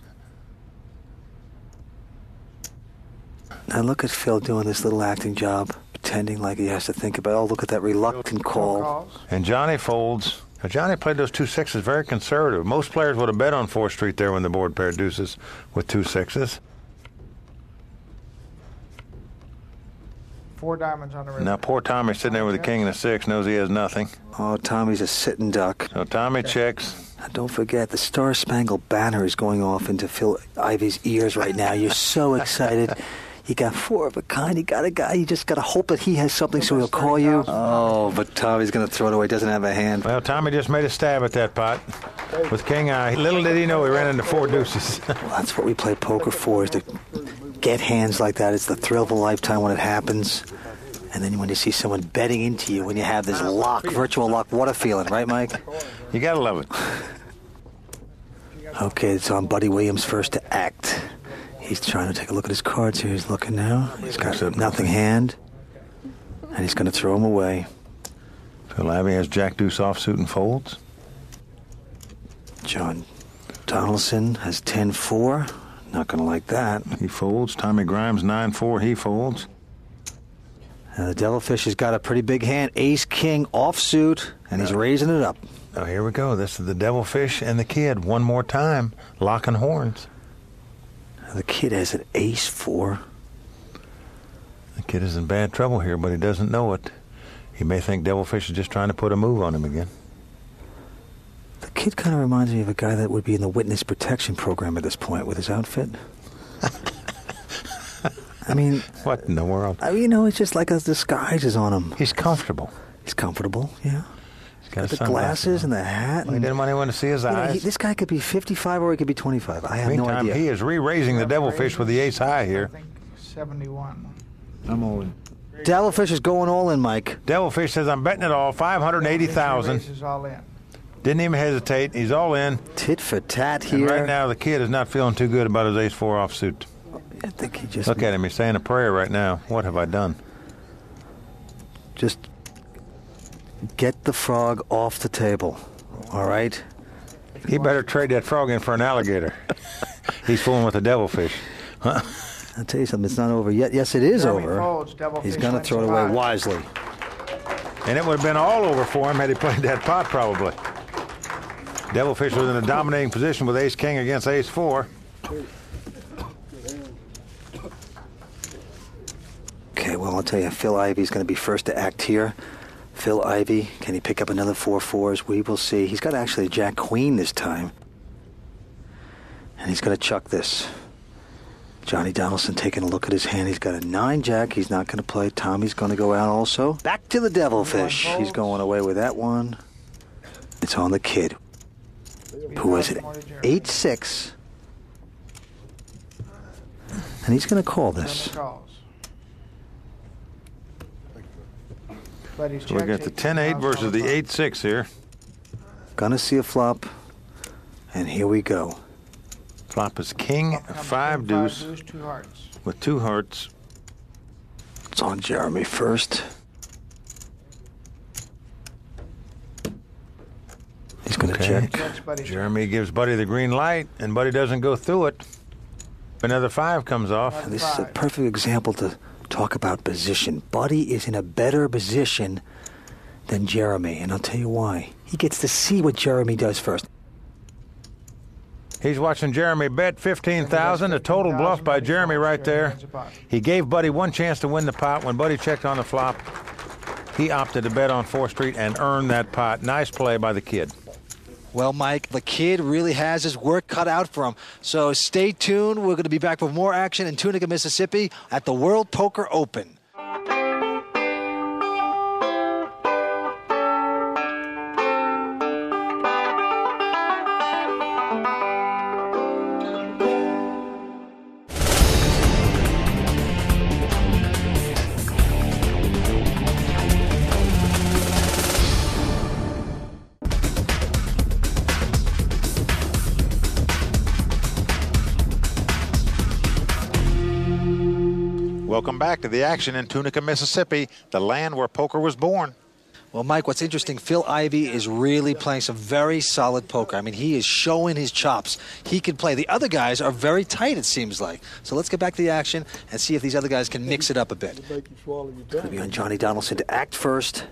Now, look at Phil doing this little acting job, pretending like he has to think about, oh, look at that reluctant call. And Johnny folds. Now, Johnny played those 2 6s very conservative. Most players would have bet on 4th Street there when the board paired deuces with 2 6s. 4 diamonds on the river. Now, poor Tommy's sitting there with a king and a 6, knows he has nothing. Oh, Tommy's a sitting duck. So Tommy checks. Now, don't forget, the Star Spangled Banner is going off into Phil Ivey's ears right now. You're so excited. You got 4 of a kind. You got a guy. You just got to hope that he has something so he'll call you. Oh, but Tommy's going to throw it away. Doesn't have a hand. Well, Tommy just made a stab at that pot with king eye. Little did he know he ran into 4 deuces. Well, that's what we play poker for, is to get hands like that. It's the thrill of a lifetime when it happens. And then when you see someone betting into you, when you have this lock, virtual lock, what a feeling, right, Mike? You got to love it. Okay, it's on Buddy Williams first to act. He's trying to take a look at his cards here. He's looking now. He's got nothing hand. And he's going to throw them away. Phil Ivey has Jack Deuce offsuit and folds. John Donaldson has 10-4. Not going to like that. He folds. Tommy Grimes 9-4. He folds. The Devilfish has got a pretty big hand. Ace-King offsuit. And he's raising it up. Oh, here we go. This is the Devilfish and the Kid. One more time. Locking horns. The Kid has an Ace-4. The Kid is in bad trouble here, but he doesn't know it. He may think Devilfish is just trying to put a move on him again. The Kid kind of reminds me of a guy that would be in the witness protection program at this point with his outfit. I mean... What in the world? I mean, you know, it's just like a disguise is on him. He's comfortable. He's comfortable, yeah. He's got the glasses and the hat. Well, he didn't want anyone to see his eyes. This guy could be 55 or he could be 25. I have no idea. He is re-raising the Devilfish with the ace high here. I think 71. I'm all in. Devilfish is going all in, Mike. Devilfish says, I'm betting it all, 580,000. Is all in. Didn't even hesitate. He's all in. Tit for tat here. And right now, the Kid is not feeling too good about his ace-4 offsuit. I think he just... Look at him. He's saying a prayer right now. What have I done? Just get the frog off the table, all right? He better trade that frog in for an alligator. He's fooling with the Devilfish. Huh? I'll tell you something. It's not over yet. Yes, it is over. He's going to throw it away wisely. And it would have been all over for him had he played that pot, probably. Devilfish was in a dominating position with ace-king against ace-4. Okay, well, I'll tell you, Phil Ivey's going to be first to act here. Phil Ivey, can he pick up another 4-4s? We will see. He's got actually a Jack-Queen this time. And he's going to chuck this. Johnny Donaldson taking a look at his hand. He's got a 9-Jack. He's not going to play. Tommy's going to go out also. Back to the Devilfish. He's going away with that one. It's on the Kid, who is at 8-6. And he's going to call this. So we got the 10-8 versus the 8-6 here. Gonna see a flop. And here we go. Flop is king, 5 deuce, 2 hearts. with 2 hearts. It's on Jeremy first. He's going to check. Jeremy gives Buddy the green light, and Buddy doesn't go through it. Another 5 comes off. And this is a perfect example to talk about position. Buddy is in a better position than Jeremy, and I'll tell you why. He gets to see what Jeremy does first. He's watching Jeremy bet 15,000, a total bluff by Jeremy right there. He gave Buddy one chance to win the pot. When Buddy checked on the flop, he opted to bet on 4th Street and earned that pot. Nice play by the kid. Well, Mike, the kid really has his work cut out for him. So stay tuned. We're going to be back with more action in Tunica, Mississippi at the World Poker Open. Welcome back to the action in Tunica, Mississippi, the land where poker was born. Well, Mike, what's interesting, Phil Ivey is really playing some very solid poker. I mean, he is showing his chops. He can play. The other guys are very tight, it seems like. So let's get back to the action and see if these other guys can mix it up a bit. It's going to be on Johnny Donaldson to act first.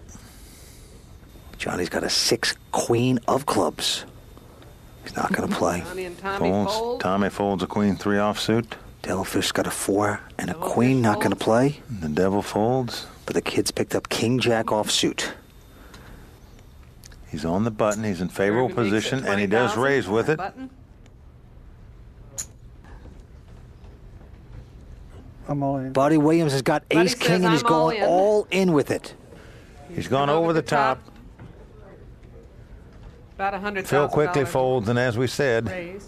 Johnny's got a 6 queen of clubs. He's not going to play. Johnny and Tommy fold. Tommy folds a queen 3 offsuit. Devilfish got a 4 and a queen, not going to play. The devil folds. But the kid's picked up king jack offsuit. He's on the button. He's in favorable position, and he does raise with it. I'm all in. Buddy Williams has got ace king, and he's going all in with it. He's gone over the top. About $100,000. Phil quickly folds, and as we said,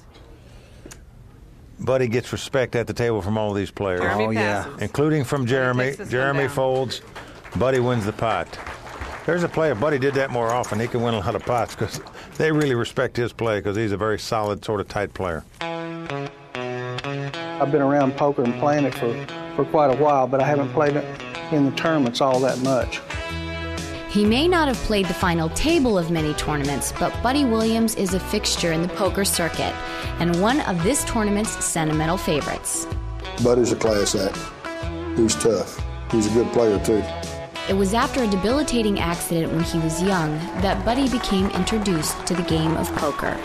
Buddy gets respect at the table from all these players. Oh, yeah. Including from Jeremy. Jeremy folds. Buddy wins the pot. There's a player. Buddy did that more often. He can win a lot of pots because they really respect his play because he's a very solid, sort of tight player. I've been around poker and playing it for quite a while, but I haven't played it in the tournaments all that much. He may not have played the final table of many tournaments, but Buddy Williams is a fixture in the poker circuit and one of this tournament's sentimental favorites. Buddy's a class act. He's tough. He's a good player, too. It was after a debilitating accident when he was young that Buddy became introduced to the game of poker.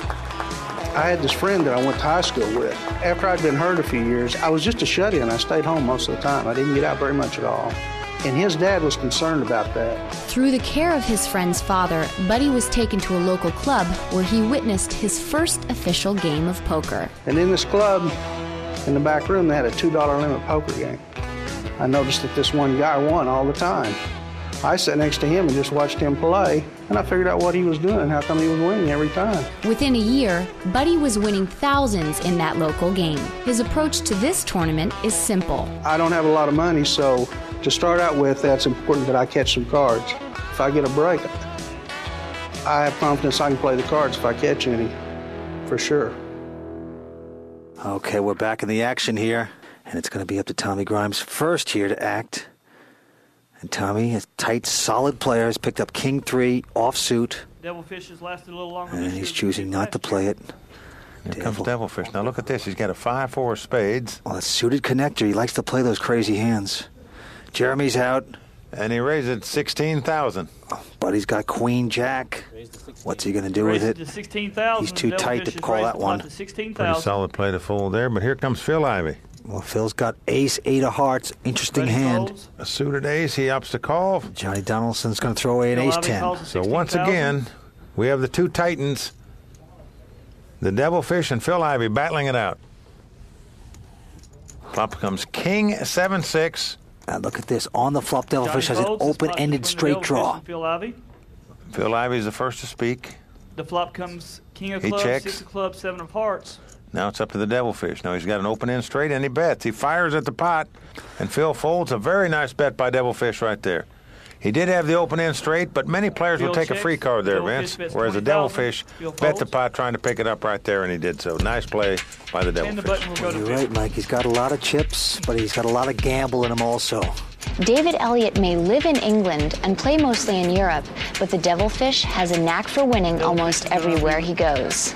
I had this friend that I went to high school with. After I'd been hurt a few years, I was just a shut-in. I stayed home most of the time. I didn't get out very much at all. And his dad was concerned about that. Through the care of his friend's father, Buddy was taken to a local club where he witnessed his first official game of poker. And in this club, in the back room, they had a $2 limit poker game. I noticed that this one guy won all the time. I sat next to him and just watched him play, and I figured out what he was doing, how come he was winning every time. Within a year, Buddy was winning thousands in that local game. His approach to this tournament is simple. I don't have a lot of money, so to start out with, that's important that I catch some cards. If I get a break, I have confidence I can play the cards if I catch any, for sure. Okay, we're back in the action here, and it's going to be up to Tommy Grimes first here to act. And Tommy, a tight, solid player, has picked up king 3 offsuit. Devilfish has lasted a little longer. And he's choosing not to play it. Here comes Devilfish. Now look at this. He's got a 5-4 spades. Well, a suited connector. He likes to play those crazy hands. Jeremy's out. And he raises 16,000. Buddy's got queen jack. What's he going to do with it? To 16,000. He's too tight to call that one. Pretty solid play to fold there, but here comes Phil Ivey. Well, Phil's got ace, 8 of hearts. Interesting hand. A suited ace. He opts to call. Johnny Donaldson's going to throw away an ace 10. So once again, we have the two titans, the Devilfish and Phil Ivey, battling it out. Flop comes king 7-6. And look at this. On the flop, Devilfish has an open-ended straight draw. Phil Ivey. Phil Ivey's the first to speak. The flop comes king of He clubs, checks. 6 of clubs, 7 of hearts. Now it's up to the Devilfish. Now he's got an open-end straight, and he bets. He fires at the pot, and Phil folds. A very nice bet by Devilfish right there. He did have the open end straight, but many players will take a free card there, Vince, whereas the Devilfish bet the pot trying to pick it up right there, and he did so. Nice play by the Devilfish. You're right, Mike. He's got a lot of chips, but he's got a lot of gamble in him also. David Elliott may live in England and play mostly in Europe, but the Devilfish has a knack for winning almost everywhere he goes.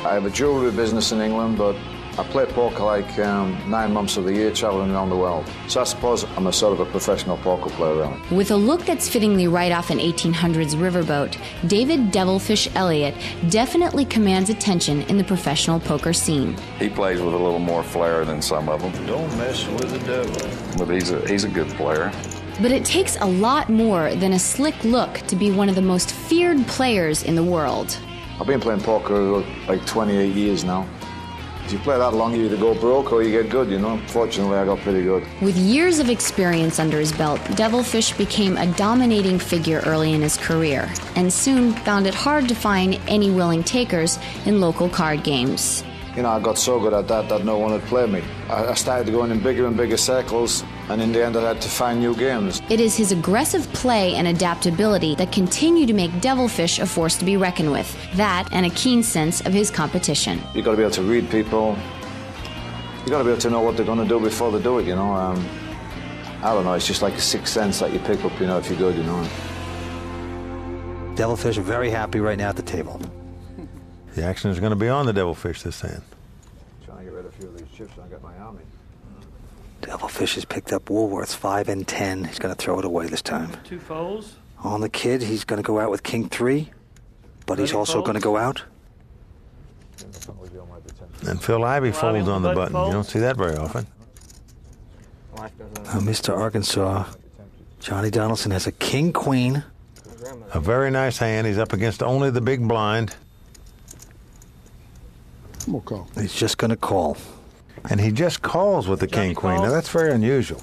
I have a jewellery business in England, but I play poker like 9 months of the year, travelling around the world. So I suppose I'm a sort of a professional poker player, really. With a look that's fittingly right off an 1800s riverboat, David Devilfish Elliott definitely commands attention in the professional poker scene. He plays with a little more flair than some of them. Don't mess with the devil. But he's a good player. But it takes a lot more than a slick look to be one of the most feared players in the world. I've been playing poker like 28 years now. If you play that long, you either go broke or you get good, you know. Fortunately, I got pretty good. With years of experience under his belt, Devilfish became a dominating figure early in his career, and soon found it hard to find any willing takers in local card games. You know, I got so good at that no one would play me. I started going in bigger and bigger circles, and in the end I had to find new games. It is his aggressive play and adaptability that continue to make Devilfish a force to be reckoned with. That and a keen sense of his competition. You've got to be able to read people. You've got to be able to know what they're going to do before they do it, you know. I don't know, it's just like a sixth sense that you pick up, you know, if you're good, you know. Devilfish are very happy right now at the table. The action is going to be on the Devilfish this hand. Trying to get rid of a few of these chips and I got my army. Devilfish has picked up Woolworth's 5 and 10. He's going to throw it away this time. 2 folds. On the kid, he's going to go out with King 3, but he's also going to go out. And Phil Ivey folds on the button. You don't see that very often. Mr. Arkansas, Johnny Donaldson has a King Queen. A very nice hand. He's up against only the big blind. We'll call. He's just going to call. And he just calls with the King Queen. Now, that's very unusual.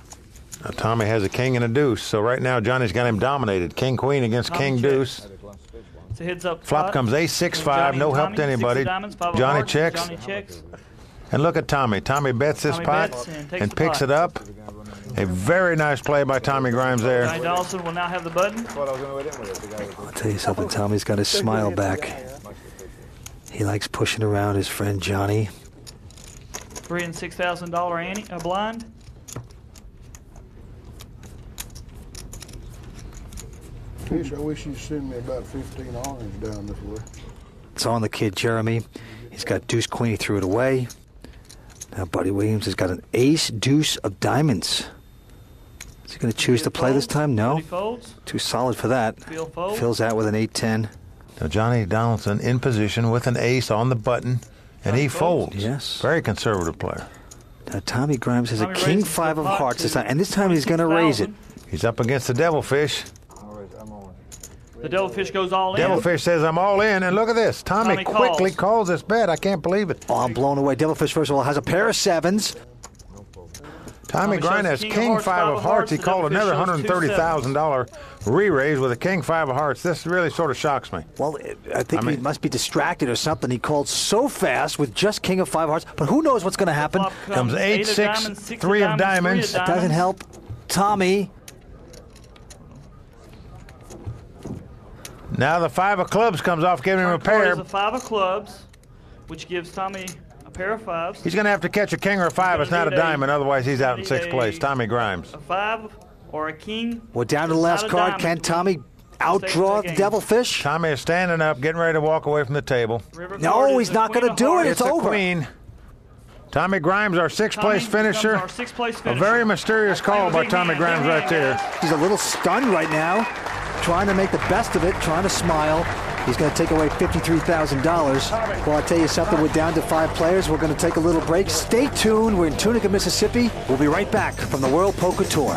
Now, Tommy has a king and a deuce, so right now Johnny's got him dominated. King Queen against King Deuce. It's a heads up. Flop comes ace 6-5, no help to anybody. Johnny checks. And look at Tommy. Tommy bets this pot and picks it up. A very nice play by Tommy Grimes there. Johnny Donaldson will now have the button. I'll tell you something, Tommy's got his smile back. He likes pushing around his friend Johnny. $3,000 and $6,000 blind. Fish, I wish you'd send me about 15 orange down this way. It's on the kid, Jeremy. He's got deuce queen, he threw it away. Now Buddy Williams has got an ace deuce of diamonds. Is he going to choose to play this time? No. Too solid for that. Phil's out with an 8-10. Now Johnny Donaldson in position with an ace on the button, and he folds. Yes. Very conservative player. Now Tommy Grimes has a King 5 of hearts this time, and this time he's going to raise it. He's up against the Devilfish. The Devilfish goes all in. Devilfish says, I'm all in, and look at this. Tommy quickly calls this bet. I can't believe it. Oh, I'm blown away. Devilfish, first of all, has a pair of 7s. Tommy Grimes has King 5 of hearts. He called another $130,000 re-raise with a King 5 of hearts. This really sort of shocks me. Well, I think he must be distracted or something. He called so fast with just King of 5 hearts, but who knows what's going to happen. Comes 8-6, 3 of diamonds. That doesn't help Tommy. Now the 5 of clubs comes off, giving him a pair. The 5 of clubs, which gives Tommy a pair of 5s. He's going to have to catch a king or a 5. It's not a diamond, otherwise he's out in 6th place. Tommy Grimes. A 5 or a king. We're down to the last card. Can Tommy outdraw the Devilfish? Tommy is standing up, getting ready to walk away from the table. No, he's not going to do it. It's over. Queen. Tommy Grimes, our 6th place finisher. A very mysterious call by Tommy Grimes right there. He's a little stunned right now, trying to make the best of it, trying to smile. He's going to take away $53,000. Well, I'll tell you something, we're down to 5 players. We're going to take a little break. Stay tuned. We're in Tunica, Mississippi. We'll be right back from the World Poker Tour.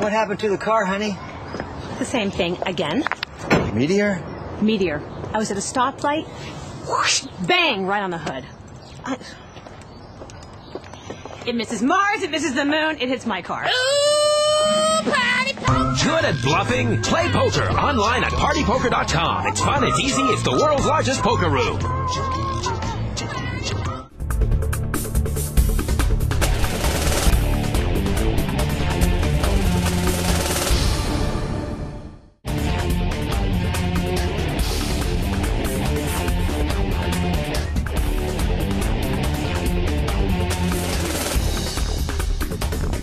What happened to the car, honey? The same thing again. Meteor? Meteor. I was at a stoplight. Whoosh, bang, right on the hood. It misses Mars, it misses the moon, it hits my car. Ooh, party, party. Good at bluffing? Play poker online at partypoker.com. It's fun, it's easy, it's the world's largest poker room.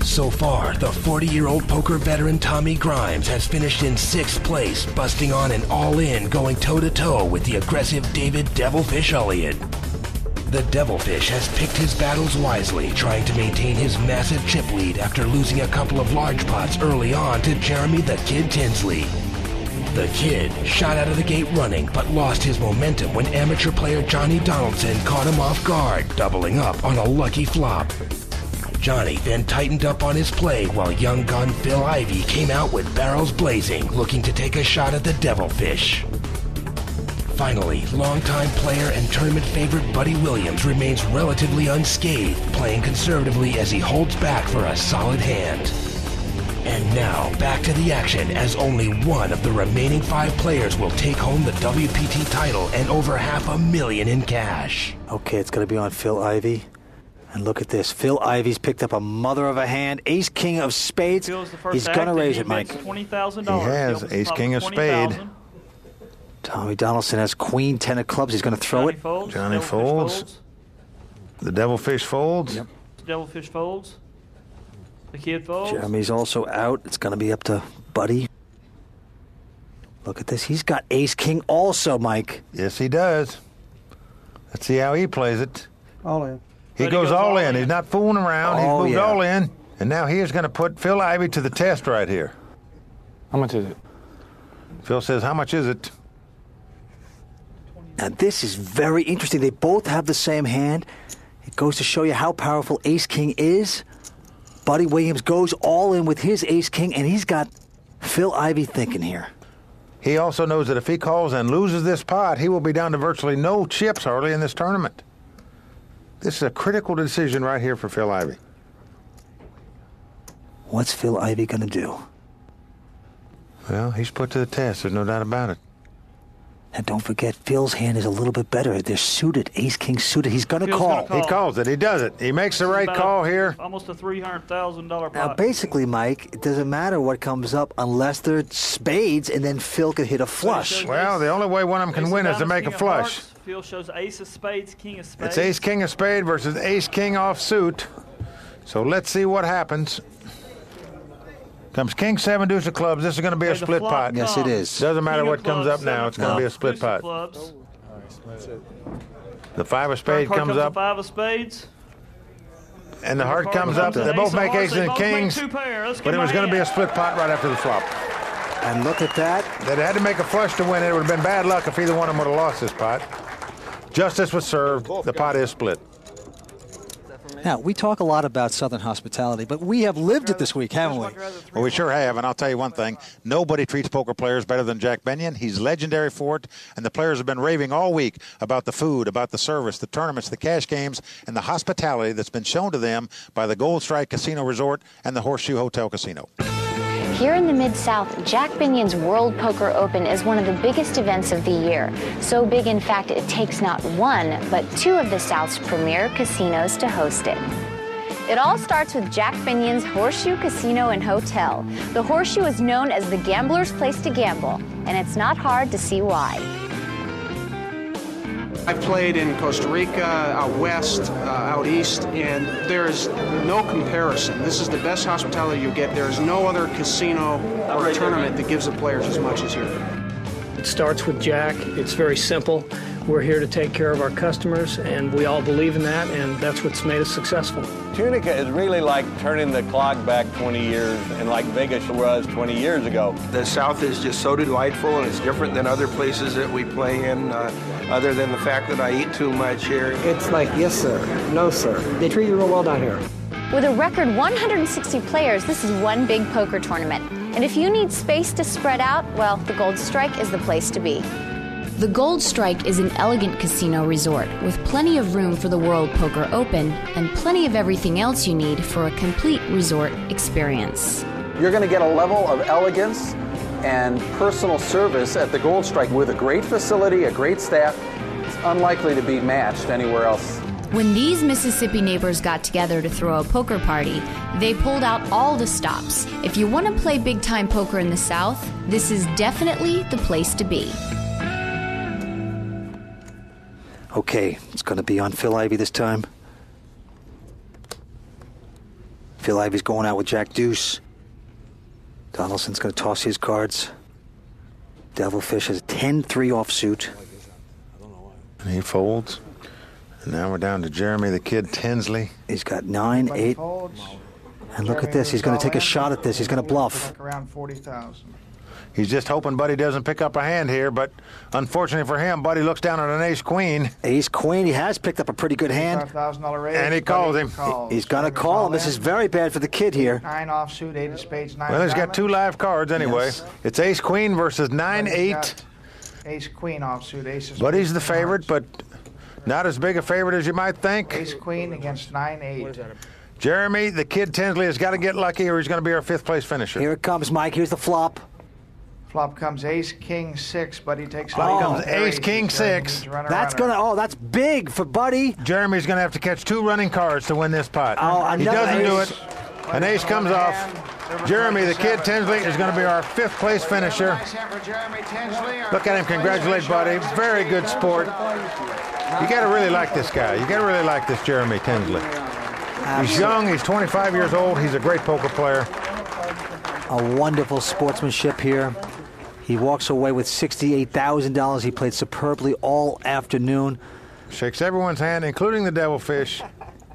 So far, the 40-year-old poker veteran Tommy Grimes has finished in 6th place, busting on an all-in, going toe-to-toe with the aggressive David Devilfish Elliott. The Devilfish has picked his battles wisely, trying to maintain his massive chip lead after losing a couple of large pots early on to Jeremy the Kid Tinsley. The Kid shot out of the gate running, but lost his momentum when amateur player Johnny Donaldson caught him off guard, doubling up on a lucky flop. Johnny then tightened up on his play while young gun Phil Ivey came out with barrels blazing, looking to take a shot at the Devilfish. Finally, longtime player and tournament favorite Buddy Williams remains relatively unscathed, playing conservatively as he holds back for a solid hand. And now, back to the action, as only one of the remaining 5 players will take home the WPT title and over $500,000 in cash. Okay, it's going to be on Phil Ivey. And look at this. Phil Ivey's picked up a mother of a hand. Ace King of Spades. He's going to raise it, Mike. $20,000. He has Ace King of Spade. Tommy Donaldson has Queen 10 of clubs. He's going to throw it. Johnny folds. The Devilfish folds. Yep. Devilfish folds. The Kid folds. Jeremy's also out. It's going to be up to Buddy. Look at this. He's got Ace King also, Mike. Yes, he does. Let's see how he plays it. All in. He goes all in. He's not fooling around. He's moved all in. And now he is going to put Phil Ivey to the test right here. How much is it? Phil says, how much is it? Now, this is very interesting. They both have the same hand. It goes to show you how powerful Ace King is. Buddy Williams goes all in with his Ace King, and he's got Phil Ivey thinking here. He also knows that if he calls and loses this pot, he will be down to virtually no chips hardly in this tournament. This is a critical decision right here for Phil Ivey. What's Phil Ivey going to do? Well, he's put to the test. There's no doubt about it. And don't forget, Phil's hand is a little bit better. They're suited. Ace King suited. He's going to call. He calls it. He does it. He makes the right call here. Almost a $300,000 pot. Now, basically, Mike, it doesn't matter what comes up unless they're spades, and then Phil could hit a flush. Well, the only way one of them can win is to make a flush. Phil shows Ace of Spades, King of Spades. It's Ace King of Spade versus Ace King offsuit. So let's see what happens. Comes King 7 deuce of clubs. This is going to be a split pot. Yes, it is. Doesn't matter what comes up now. It's going to be a split pot. The 5 of Spades comes up. 5 of Spades. And the heart comes up. They both make aces and kings. But it was going to be a split pot right after the flop. And look at that. They had to make a flush to win it. It would have been bad luck if either one of them would have lost this pot. Justice was served. The pot is split. Now, we talk a lot about Southern hospitality, but we have lived it this week, haven't we? Well, we sure have, and I'll tell you one thing. Nobody treats poker players better than Jack Binion. He's legendary for it, and the players have been raving all week about the food, about the service, the tournaments, the cash games, and the hospitality that's been shown to them by the Gold Strike Casino Resort and the Horseshoe Hotel Casino. Here in the Mid-South, Jack Binion's World Poker Open is one of the biggest events of the year. So big, in fact, it takes not one, but 2 of the South's premier casinos to host it. It all starts with Jack Binion's Horseshoe Casino and Hotel. The Horseshoe is known as the gambler's place to gamble, and it's not hard to see why. I've played in Costa Rica, out west, out east, and there's no comparison. This is the best hospitality you get. There's no other casino or tournament that gives the players as much as here. It starts with Jack. It's very simple. We're here to take care of our customers, and we all believe in that, and that's what's made us successful. Tunica is really like turning the clock back 20 years, and like Vegas was 20 years ago. The South is just so delightful, and it's different than other places that we play in, other than the fact that I eat too much here. It's like, yes, sir, no, sir. They treat you real well down here. With a record 160 players, this is one big poker tournament. And if you need space to spread out, well, the Gold Strike is the place to be. The Gold Strike is an elegant casino resort with plenty of room for the World Poker Open and plenty of everything else you need for a complete resort experience. You're going to get a level of elegance and personal service at the Gold Strike with a great facility, a great staff. It's unlikely to be matched anywhere else. When these Mississippi neighbors got together to throw a poker party, they pulled out all the stops. If you want to play big-time poker in the South, this is definitely the place to be. Okay, it's going to be on Phil Ivey this time. Phil Ivey's going out with Jack Deuce. Donaldson's going to toss his cards. Devilfish has a 10-3 offsuit. And he folds. And now we're down to Jeremy the Kid Tinsley. He's got 9-8. And look at this. He's going to take a shot at this. He's going to bluff. Around 40,000. He's just hoping Buddy doesn't pick up a hand here, but unfortunately for him, Buddy looks down at an ace-queen. Ace-queen, he has picked up a pretty good hand. $5,000 raise. And he calls him. He's going to call him. This is very bad for the kid here. 9 offsuit, 8 of spades, 9 Well, he's got 2 live cards anyway. Yes. It's ace-queen versus 9-8. Ace-queen offsuit, ace of spades. Buddy's the favorite, but not as big a favorite as you might think. Ace-queen against 9-8. Jeremy, the Kid Tinsley, has got to get lucky or he's going to be our 5th place finisher. Here it comes, Mike. Here's the flop. Flop comes ace, king, 6. Buddy takes Flop comes ace, king, 6. That's going to, that's big for Buddy. Jeremy's going to have to catch 2 running cards to win this pot. Oh, he doesn't do it. An ace comes off. Jeremy, the Kid Tinsley, is going to be our 5th place finisher. Look at him congratulate Buddy. Very good sport. You got to really like this guy. You got to really like this Jeremy Tinsley. He's young. He's 25 years old. He's a great poker player. A wonderful sportsmanship here. He walks away with $68,000. He played superbly all afternoon. Shakes everyone's hand, including the Devilfish.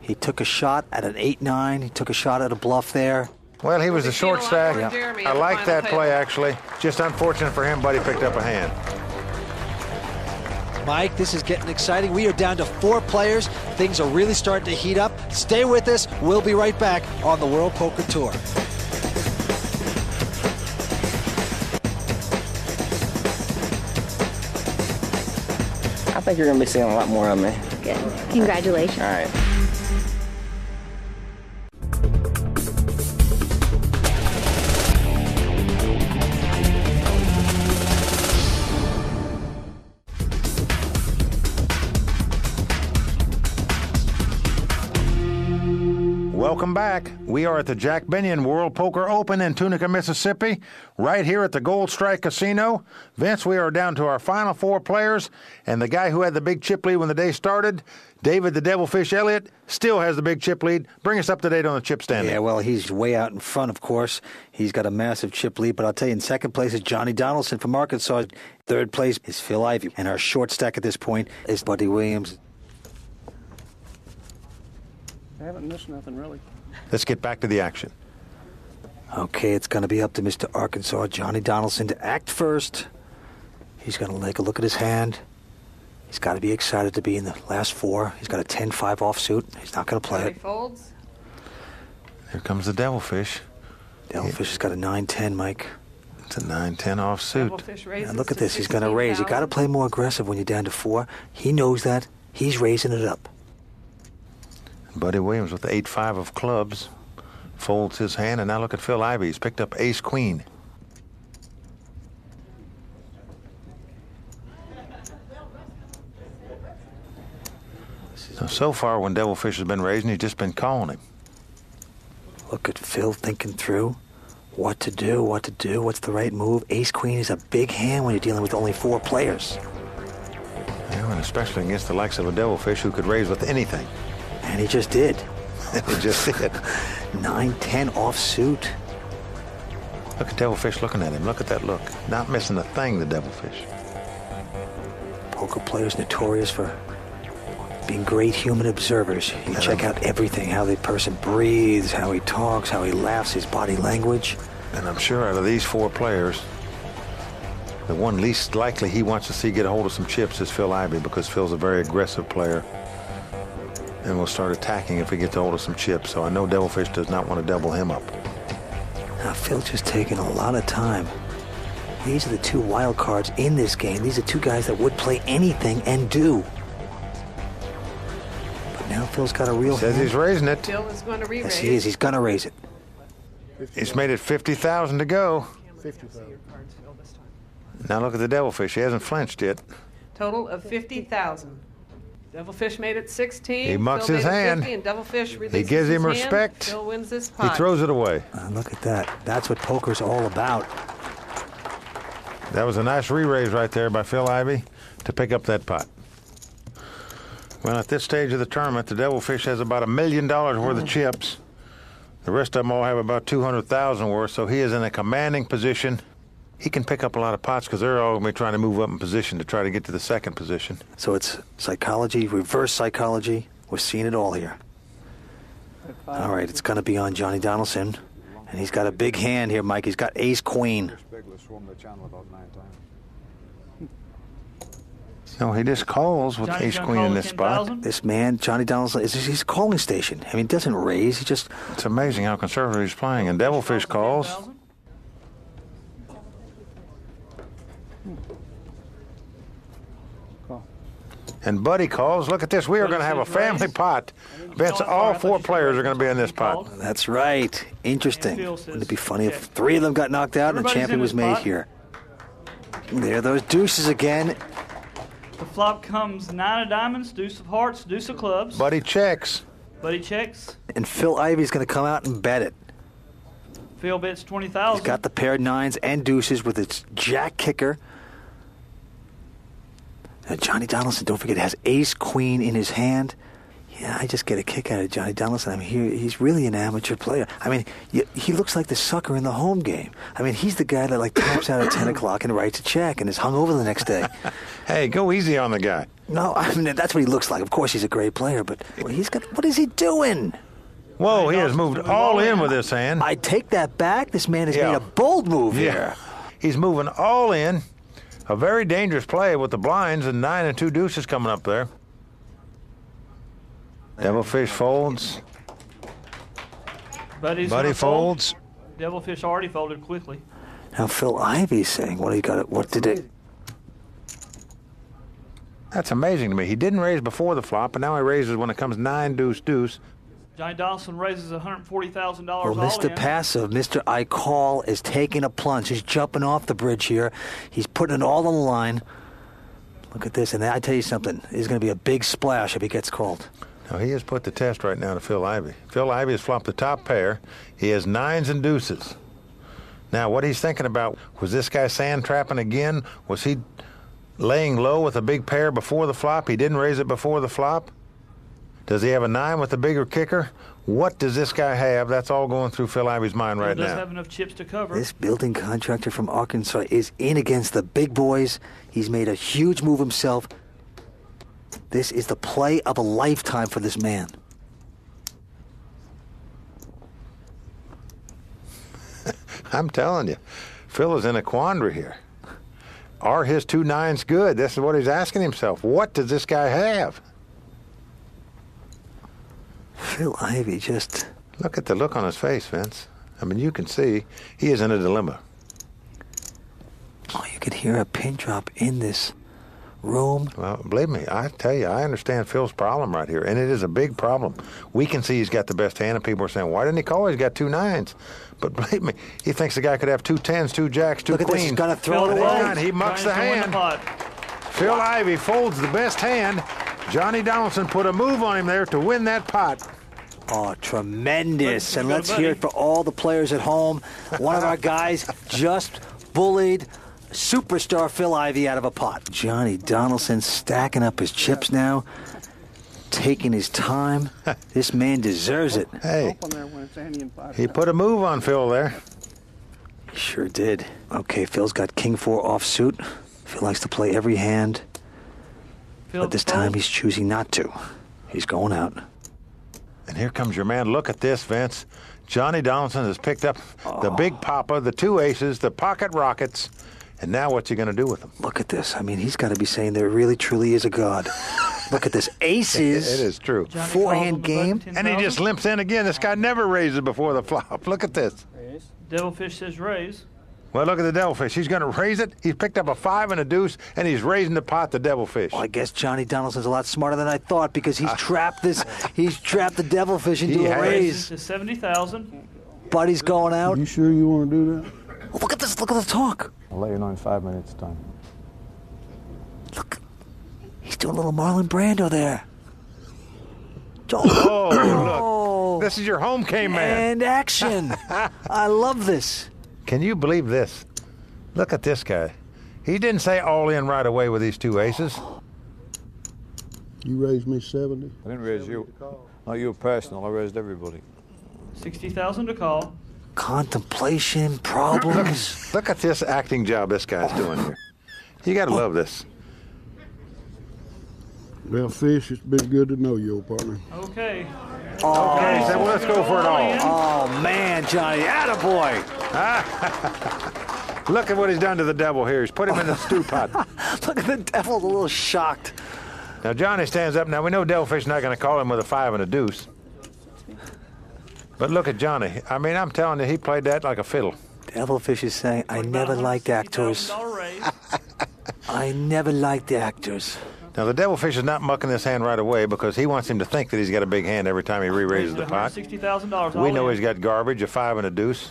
He took a shot at an 8-9. He took a shot at a bluff there. Well, he was a short stack. Yeah. I like that play, actually. Just unfortunate for him, Buddy picked up a hand. Mike, this is getting exciting. We are down to 4 players. Things are really starting to heat up. Stay with us. We'll be right back on the World Poker Tour. I think you're going to be seeing a lot more of me. Good. Congratulations. All right. Welcome back. We are at the Jack Binion World Poker Open in Tunica, Mississippi, right here at the Gold Strike Casino. Vince, we are down to our final 4 players, and the guy who had the big chip lead when the day started, David the Devilfish Elliott, still has the big chip lead. Bring us up to date on the chip standing. Yeah, well, he's way out in front, of course. He's got a massive chip lead, but I'll tell you, in second place is Johnny Donaldson from Arkansas. Third place is Phil Ivey, and our short stack at this point is Buddy Williams. I haven't missed nothing, really. Let's get back to the action. Okay, it's going to be up to Mr. Arkansas, Johnny Donaldson, to act first. He's going to take a look at his hand. He's got to be excited to be in the last 4. He's got a 10-5 offsuit. He's not going to play it. Folds. Here comes the Devilfish. Devilfish has got a 9-10, Mike. It's a 9-10 offsuit. And look at this. He's going to raise. You got to play more aggressive when you're down to 4. He knows that. He's raising it up. Buddy Williams with the 8-5 of clubs folds his hand, and now look at Phil Ivey. He's picked up ace-queen. So far, when Devilfish has been raising, he's just been calling him. Look at Phil thinking through what to do, what's the right move. Ace-queen is a big hand when you're dealing with only 4 players. Yeah, and especially against the likes of a Devilfish who could raise with anything. And he just did. He just did. 9-10 offsuit. Look at Devilfish looking at him. Look at that look. Not missing a thing, the Devilfish. Poker players notorious for being great human observers. You check out everything, how the person breathes, how he talks, how he laughs, his body language. And I'm sure out of these 4 players, the one least likely he wants to see get a hold of some chips is Phil Ivey, because Phil's a very aggressive player and will start attacking if he gets a hold of some chips. So I know Devilfish does not want to double him up. Now, Phil's just taking a lot of time. These are the 2 wild cards in this game. These are 2 guys that would play anything and do. But now Phil's got a real Says hand. He's raising it. Phil is going to re-raise. Yes, he is. He's going to raise it. He's made it 50,000 to go. 50,000. Now look at the devilfish. He hasn't flinched yet. Total of 50,000. Devilfish made it 16. He mucks Phil his made it hand. 50, and Devilfish releases He gives him his hand. respect. Phil wins this He pot. throws it away. Look at that. That's what poker's all about. That was a nice re-raise right there by Phil Ivey to pick up that pot. Well, at this stage of the tournament, the devilfish has about $1 million worth of chips. The rest of them all have about 200,000 worth, so he is in a commanding position. He can pick up a lot of pots because they're all going to be trying to move up in position to try to get to the second position. So it's psychology, reverse psychology. We're seeing it all here. All right, it's going to be on Johnny Donaldson. And he's got a big hand here, Mike. He's got ace-queen. No, he just calls with ace-queen in this spot. This man, Johnny Donaldson, he's a calling station. I mean, he doesn't raise. He just... It's amazing how conservative he's playing. And devilfish calls. And Buddy calls. Look at this. We are going to have a family pot. Vince, all 4 players are going to be in this pot. That's right. Interesting. Wouldn't it be funny if 3 of them got knocked out and a champion was made here? There are those deuces again. The flop comes 9 of diamonds, deuce of hearts, deuce of clubs. Buddy checks. Buddy checks. And Phil Ivey's going to come out and bet it. Phil bets 20,000. He's got the paired 9s and deuces with its jack kicker. Now, Johnny Donaldson, don't forget, has ace-queen in his hand. Yeah, I just get a kick out of Johnny Donaldson. I mean, he's really an amateur player. I mean, he looks like the sucker in the home game. I mean, he's the guy that, like, taps out at 10 o'clock and writes a check and is hungover the next day. Hey, go easy on the guy. No, I mean, that's what he looks like. Of course, he's a great player, but he's got... What is he doing? Whoa, he has moved all in with this hand. I take that back. This man has made a bold move here. He's moving all in. A very dangerous play with the blinds and 9 and 2 deuces coming up there. Devilfish folds. Buddy folds. Devilfish already folded quickly. Now Phil Ivey's saying, "What he got? What did it?" That's amazing to me. He didn't raise before the flop, and now he raises when it comes 9 deuce deuce. Johnny Donaldson raises $140,000 Well, all Mr. in. Passive, Mr. I Call is taking a plunge. He's jumping off the bridge here. He's putting it all on the line. Look at this, and I tell you something. There's going to be a big splash if he gets called. Now, he has put the test right now to Phil Ivey. Phil Ivey has flopped the top pair. He has 9s and deuces. Now, what he's thinking about, was this guy sand trapping again? Was he laying low with a big pair before the flop? He didn't raise it before the flop? Does he have a 9 with a bigger kicker? What does this guy have? That's all going through Phil Ivey's mind right Phil does now. have enough chips to cover. This building contractor from Arkansas is in against the big boys. He's made a huge move himself. This is the play of a lifetime for this man. I'm telling you, Phil is in a quandary here. Are his 2 9s good? This is what he's asking himself. What does this guy have? Phil Ivey just... Look at the look on his face, Vince. I mean, you can see he is in a dilemma. Oh, you could hear a pin drop in this room. Well, believe me, I tell you, I understand Phil's problem right here, and it is a big problem. We can see he's got the best hand, and people are saying, why didn't he call? He's got 2 9s. But believe me, he thinks the guy could have 2 10s, 2 jacks, 2 Look at queens. this, he's gonna throw it away. He mucks the hand. Phil Ivey folds the best hand. Johnny Donaldson put a move on him there to win that pot. Oh, tremendous. And let's hear it for all the players at home. One of our guys just bullied superstar Phil Ivey out of a pot. Johnny Donaldson stacking up his chips now, taking his time. This man deserves it. Hey, he put a move on Phil there. He sure did. Okay, Phil's got King 4 offsuit. Phil likes to play every hand. But this time he's choosing not to. He's going out. And here comes your man. Look at this, Vince. Johnny Donaldson has picked up the big papa, the 2 aces, the pocket rockets, and now what's he going to do with them? Look at this. I mean, he's got to be saying there really, truly is a god. Look at this. Aces. It is true. Forehand game. And he just limps in again. This guy never raises before the flop. Look at this. Devilfish says raise. Well, look at the devilfish. He's going to raise it. He's picked up a 5 and a deuce, and he's raising the pot, the devilfish. Well, I guess Johnny Donaldson's a lot smarter than I thought because he's trapped this. He's trapped the devilfish into a raise. To 70,000. Buddy's going out. You sure you want to do that? Oh, look at this. Look at the talk. I'll let you know in 5 minutes' time. Look, he's doing a little Marlon Brando there. Oh, look. This is your home game man. And action. I love this. Can you believe this? Look at this guy. He didn't say all in right away with these two aces. You raised me 70. I didn't raise you. Not you personal. I raised everybody. 60,000 to call. Contemplation, problems. Look at this acting job this guy's doing here. You got to love this. Well, Fish, it's been good to know you, old partner. Okay. Oh, okay, so let's go for it all. Oh, man, Johnny. Attaboy. Look at what he's done to the devil here. He's put him in the stew pot. Look at the devil, a little shocked. Now, Johnny stands up. Now, we know Devilfish not going to call him with a 5 and a deuce. But look at Johnny. I mean, I'm telling you, he played that like a fiddle. Devilfish is saying, I never liked actors. I never liked actors. Now, the Devilfish is not mucking this hand right away because he wants him to think that he's got a big hand every time he re-raises the pot. $60,000. We know he's got garbage, a 5 and a deuce.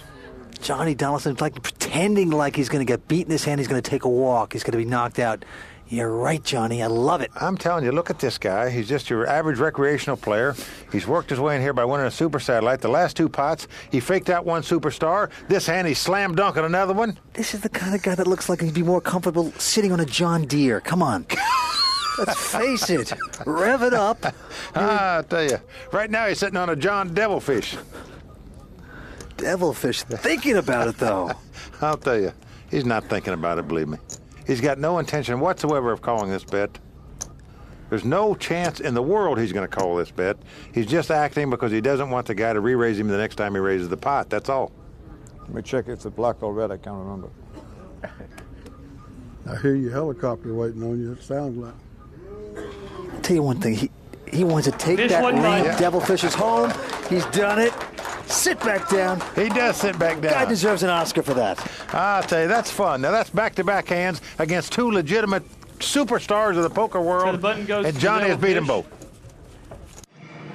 Johnny Donaldson's like pretending like he's going to get beat in his hand. He's going to take a walk. He's going to be knocked out. You're right, Johnny. I love it. I'm telling you, look at this guy. He's just your average recreational player. He's worked his way in here by winning a super satellite. The last 2 pots, he faked out 1 superstar. This hand, he slam dunking another one. This is the kind of guy that looks like he'd be more comfortable sitting on a John Deere. Come on. Let's face it. Rev it up. I'll tell you. Right now, he's sitting on a John Devilfish. Devilfish thinking about it, though. I'll tell you. He's not thinking about it, believe me. He's got no intention whatsoever of calling this bet. There's no chance in the world he's going to call this bet. He's just acting because he doesn't want the guy to re-raise him the next time he raises the pot. That's all. Let me check if it's black or red. I can't remember. I hear your helicopter waiting on you, it sounds like. I'll tell you one thing. He wants to take that lead. Devilfish is home. He's done it. Sit back down. He does sit back down. Guy deserves an Oscar for that. I'll tell you, that's fun. Now, that's back-to-back hands against 2 legitimate superstars of the poker world, So the button goes and Johnny has beat them both.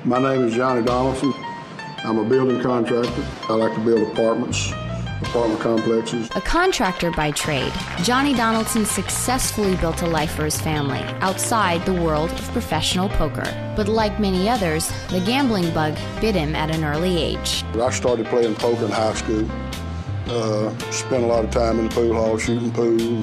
My name is Johnny Donaldson. I'm a building contractor. I like to build apartment complexes. A contractor by trade, Johnny Donaldson successfully built a life for his family outside the world of professional poker. But like many others, the gambling bug bit him at an early age. I started playing poker in high school. Spent a lot of time in the pool hall shooting pool,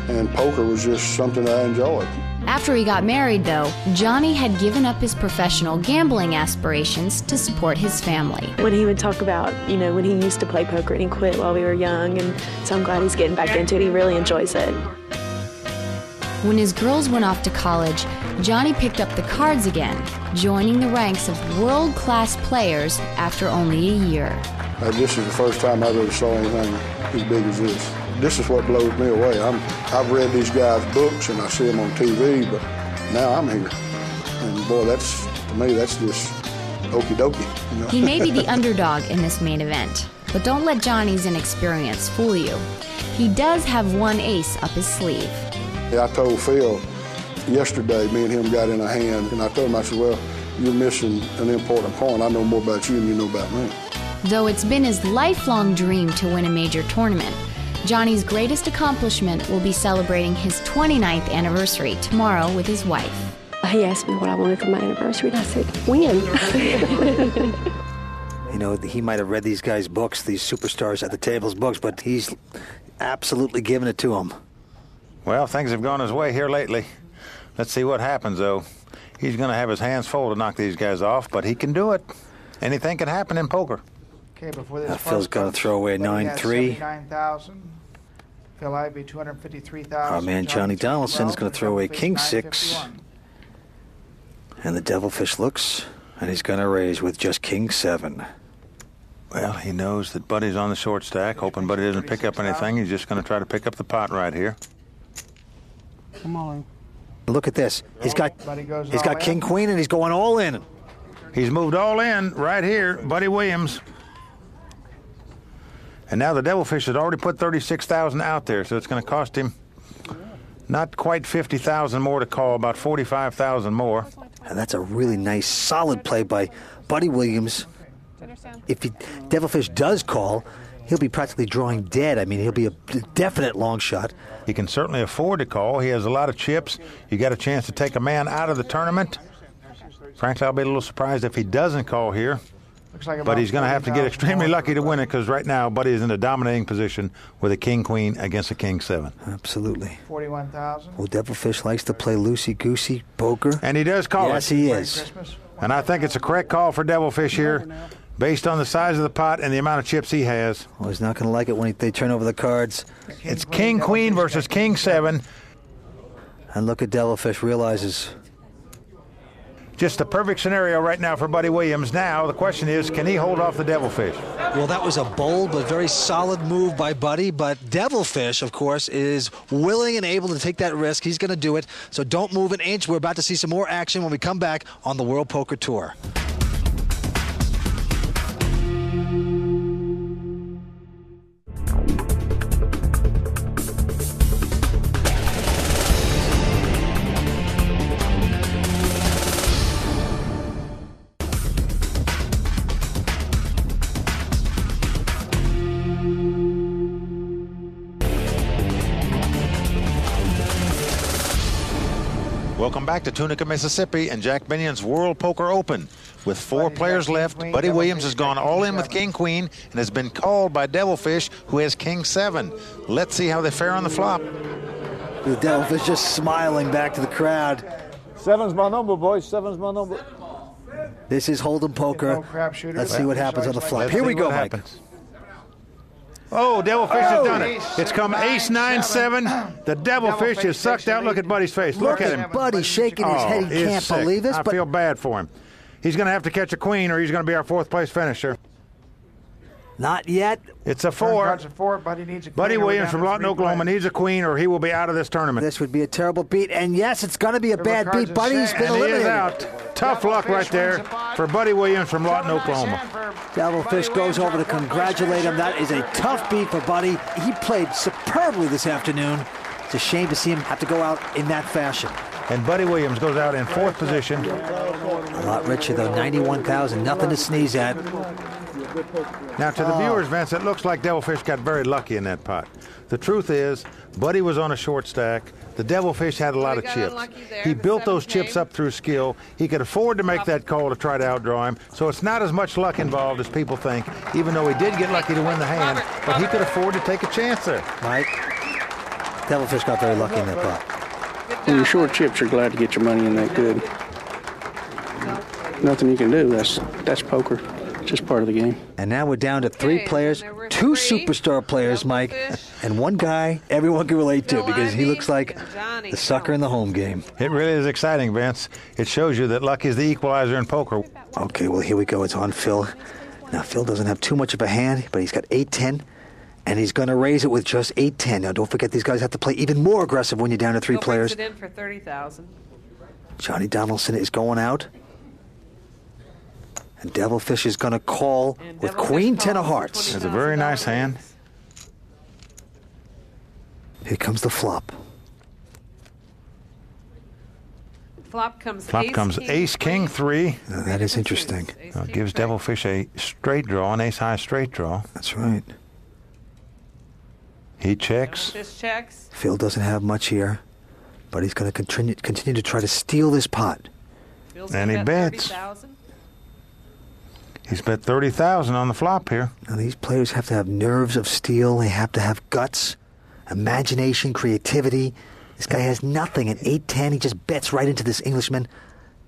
and poker was just something I enjoyed. After he got married, though, Johnny had given up his professional gambling aspirations to support his family. When he would talk about, when he used to play poker and he quit while we were young, and so I'm glad he's getting back into it. He really enjoys it. When his girls went off to college, Johnny picked up the cards again, joining the ranks of world-class players after only a year. This is the first time I've ever saw anything as big as this. This is what blows me away. I've read these guys' books and I see them on TV, but now I'm here. And boy, to me, that's just okie dokie. He may be the underdog in this main event, but don't let Johnny's inexperience fool you. He does have 1 ace up his sleeve. I told Phil yesterday, me and him got in a hand, and I told him, I said, well, you're missing an important point. I know more about you than you know about me. Though it's been his lifelong dream to win a major tournament, Johnny's greatest accomplishment will be celebrating his 29th anniversary tomorrow with his wife. He asked me what I wanted for my anniversary, and I said, win. He might have read these guys' books, these superstars at the table's books, but he's absolutely giving it to them. Well, things have gone his way here lately. Let's see what happens, though. He's going to have his hands full to knock these guys off, but he can do it. Anything can happen in poker. Okay, before this Phil's going to throw away 9-3. 79,000. Phil Ivey, 253,000. Our man Johnny Donaldson's going to throw away King 6. And the Devilfish looks, and he's going to raise with just King 7. Well, he knows that Buddy's on the short stack, hoping Buddy doesn't pick up anything. He's just going to try to pick up the pot right here. Come on. Look at this. He's got King Queen, and he's going all in. He's moved all in right here, Buddy Williams. And now the Devilfish has already put 36,000 out there, so it's going to cost him not quite 50,000 more to call, about 45,000 more. And that's a really nice, solid play by Buddy Williams. if Devilfish does call, he'll be practically drawing dead. I mean, he'll be a definite long shot. He can certainly afford to call. He has a lot of chips. You got a chance to take a man out of the tournament. Frankly, I'll be a little surprised if he doesn't call here. But he's going to have to get extremely lucky to win it, because right now Buddy is in a dominating position with a king-queen against a king-7. Absolutely. 41,000. Well, Devilfish likes to play loosey-goosey poker. And he does call it. Yes, he is. And I think it's a correct call for Devilfish here, based on the size of the pot and the amount of chips he has. Well, he's not going to like it when they turn over the cards. It's king-queen versus king-7. And look at Devilfish, realizes... Just the perfect scenario right now for Buddy Williams. Now, the question is, can he hold off the Devilfish? Well, that was a bold but very solid move by Buddy, but Devilfish, of course, is willing and able to take that risk. He's going to do it, so don't move an inch. We're about to see some more action when we come back on the World Poker Tour. Welcome back to Tunica, Mississippi, and Jack Binions World Poker Open. With 4 players left, Buddy Williams has gone all in with king-queen and has been called by Devilfish, who has king-7. Let's see how they fare on the flop. The Devilfish just smiling back to the crowd. 7's my number, boys. 7's my number. This is Hold'em poker. Let's see what happens on the flop. Here we go, Mike. Oh, Devilfish has done it. It's come ace 9-7. The Devilfish is sucked out. Look at Buddy's face. Look at him. Buddy shaking his head. He can't believe this. I feel bad for him. He's going to have to catch a queen, or he's going to be our 4th place finisher. Not yet. It's a 4. Buddy Williams from Lawton, Oklahoma needs a queen, or he will be out of this tournament. This would be a terrible beat, and yes, it's going to be a bad beat. Buddy's been eliminated. He is out. Tough luck right there for Buddy Williams from Lawton, Oklahoma. Devilfish goes over to congratulate him. That is a tough beat for Buddy. He played superbly this afternoon. It's a shame to see him have to go out in that fashion. And Buddy Williams goes out in 4th position. A lot richer, though. 91,000. Nothing to sneeze at. Now, to the viewers, Vince, it looks like Devilfish got very lucky in that pot. The truth is, Buddy was on a short stack. The Devilfish had a lot of chips. He built those chips up through skill. He could afford to make that call to try to outdraw him, so it's not as much luck involved as people think, even though he did get lucky to win the hand, but he could afford to take a chance there. Mike, Devilfish got very lucky in that pot. When you're short chips, you're glad to get your money in that good. Nothing you can do. That's poker. It's just part of the game. And now we're down to 3 players, 2 superstar players, Mike, and one guy everyone can relate to because he looks like the sucker in the home game. It really is exciting, Vince. It shows you that luck is the equalizer in poker. Okay, well, here we go. It's on Phil. Now, Phil doesn't have too much of a hand, but he's got 8-10, and he's going to raise it with just 8-10. Now, don't forget, these guys have to play even more aggressive when you're down to 3 players. It in for 30,000. Johnny Donaldson is going out. And Devilfish is going to call with Queen 10 of hearts. It's a very nice hand. Here comes the flop. Flop comes ace king 3. Now, that is interesting. Gives Devilfish a straight draw, an ace high straight draw. That's right. He checks. Phil doesn't have much here, but he's going to continue to try to steal this pot. And he bets. He's bet 30,000 on the flop here. Now, these players have to have nerves of steel. They have to have guts, imagination, creativity. This guy has nothing. At 8-10, he just bets right into this Englishman.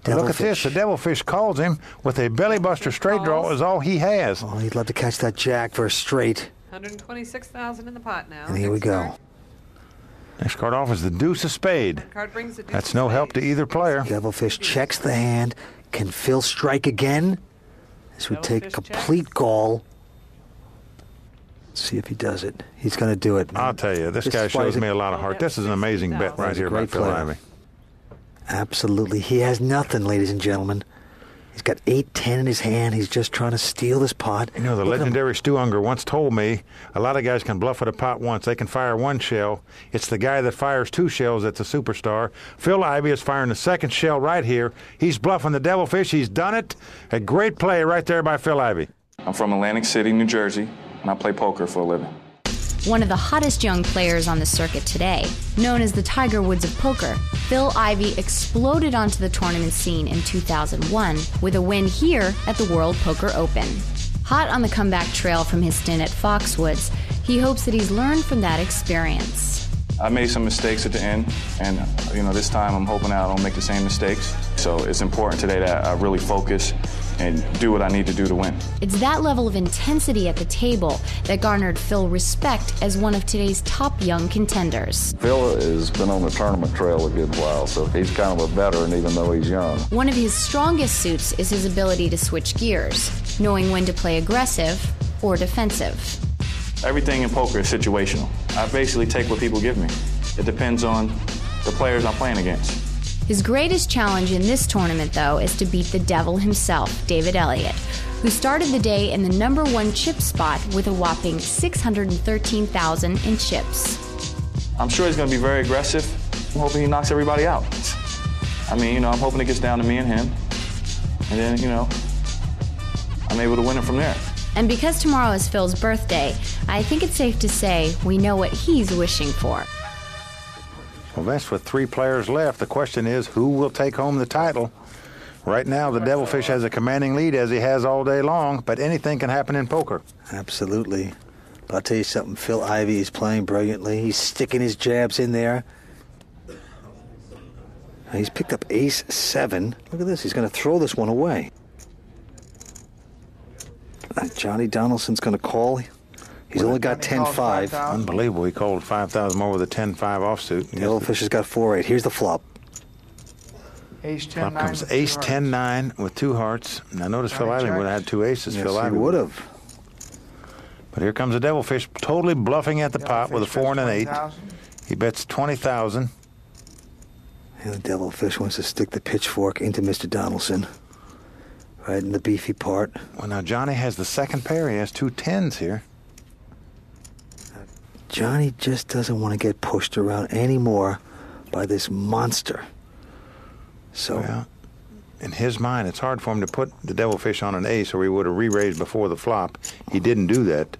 Look at this. The Devilfish calls him with a belly buster straight draw is all he has. Oh, he'd love to catch that jack for a straight. 126,000 in the pot now. And here we go. Next card off is the deuce of spade. That's no help to either player. Devilfish checks the hand. Can Phil strike again? This would take complete gall. Let's see if he does it. He's going to do it. I'll tell you, this guy shows me a lot of heart. This is an amazing bet right here by Phil Ivey. Absolutely. He has nothing, ladies and gentlemen. He's got 8-10 in his hand. He's just trying to steal this pot. You know, the legendary Stu Unger once told me a lot of guys can bluff at a pot once. They can fire 1 shell. It's the guy that fires 2 shells that's a superstar. Phil Ivey is firing the 2nd shell right here. He's bluffing the Devilfish. He's done it. A great play right there by Phil Ivey. I'm from Atlantic City, New Jersey, and I play poker for a living. One of the hottest young players on the circuit today, known as the Tiger Woods of poker, Phil Ivey exploded onto the tournament scene in 2001 with a win here at the World Poker Open. Hot on the comeback trail from his stint at Foxwoods, he hopes that he's learned from that experience. I made some mistakes at the end, and this time I'm hoping that I don't make the same mistakes. So it's important today that I really focus and do what I need to do to win. It's that level of intensity at the table that garnered Phil respect as one of today's top young contenders. Phil has been on the tournament trail a good while, so he's kind of a veteran even though he's young. One of his strongest suits is his ability to switch gears, knowing when to play aggressive or defensive. Everything in poker is situational. I basically take what people give me. It depends on the players I'm playing against. His greatest challenge in this tournament, though, is to beat the devil himself, David Elliott, who started the day in the ¡1 chip spot with a whopping 613,000 in chips. I'm sure he's going to be very aggressive. I'm hoping he knocks everybody out. I'm hoping it gets down to me and him. And then, I'm able to win it from there. And because tomorrow is Phil's birthday, I think it's safe to say we know what he's wishing for. Well, Vince, with 3 players left, the question is, who will take home the title? Right now, the Devilfish has a commanding lead, as he has all day long, but anything can happen in poker. Absolutely. But I'll tell you something, Phil Ivey is playing brilliantly. He's sticking his jabs in there. He's picked up ace-7. Look at this, he's going to throw this one away. Johnny Donaldson's going to call. He's only got 10-5. Unbelievable. He called 5,000 more with a 10-5 offsuit. Devilfish has got 4-8. Here's the flop. Flop comes ace-10-9 with 2 hearts. Now notice Phil Ivey would have had 2 aces. Yes, Phil Ivey would have. But here comes the Devilfish, totally bluffing at the pot with a 4 and an 8. He bets 20,000. And the Devilfish wants to stick the pitchfork into Mr. Donaldson. Right in the beefy part. Well, now Johnny has the second pair. He has 2 10s here. Johnny just doesn't want to get pushed around anymore by this monster. So, well, in his mind, it's hard for him to put the Devilfish on an ace, or he would have re-raised before the flop. He didn't do that.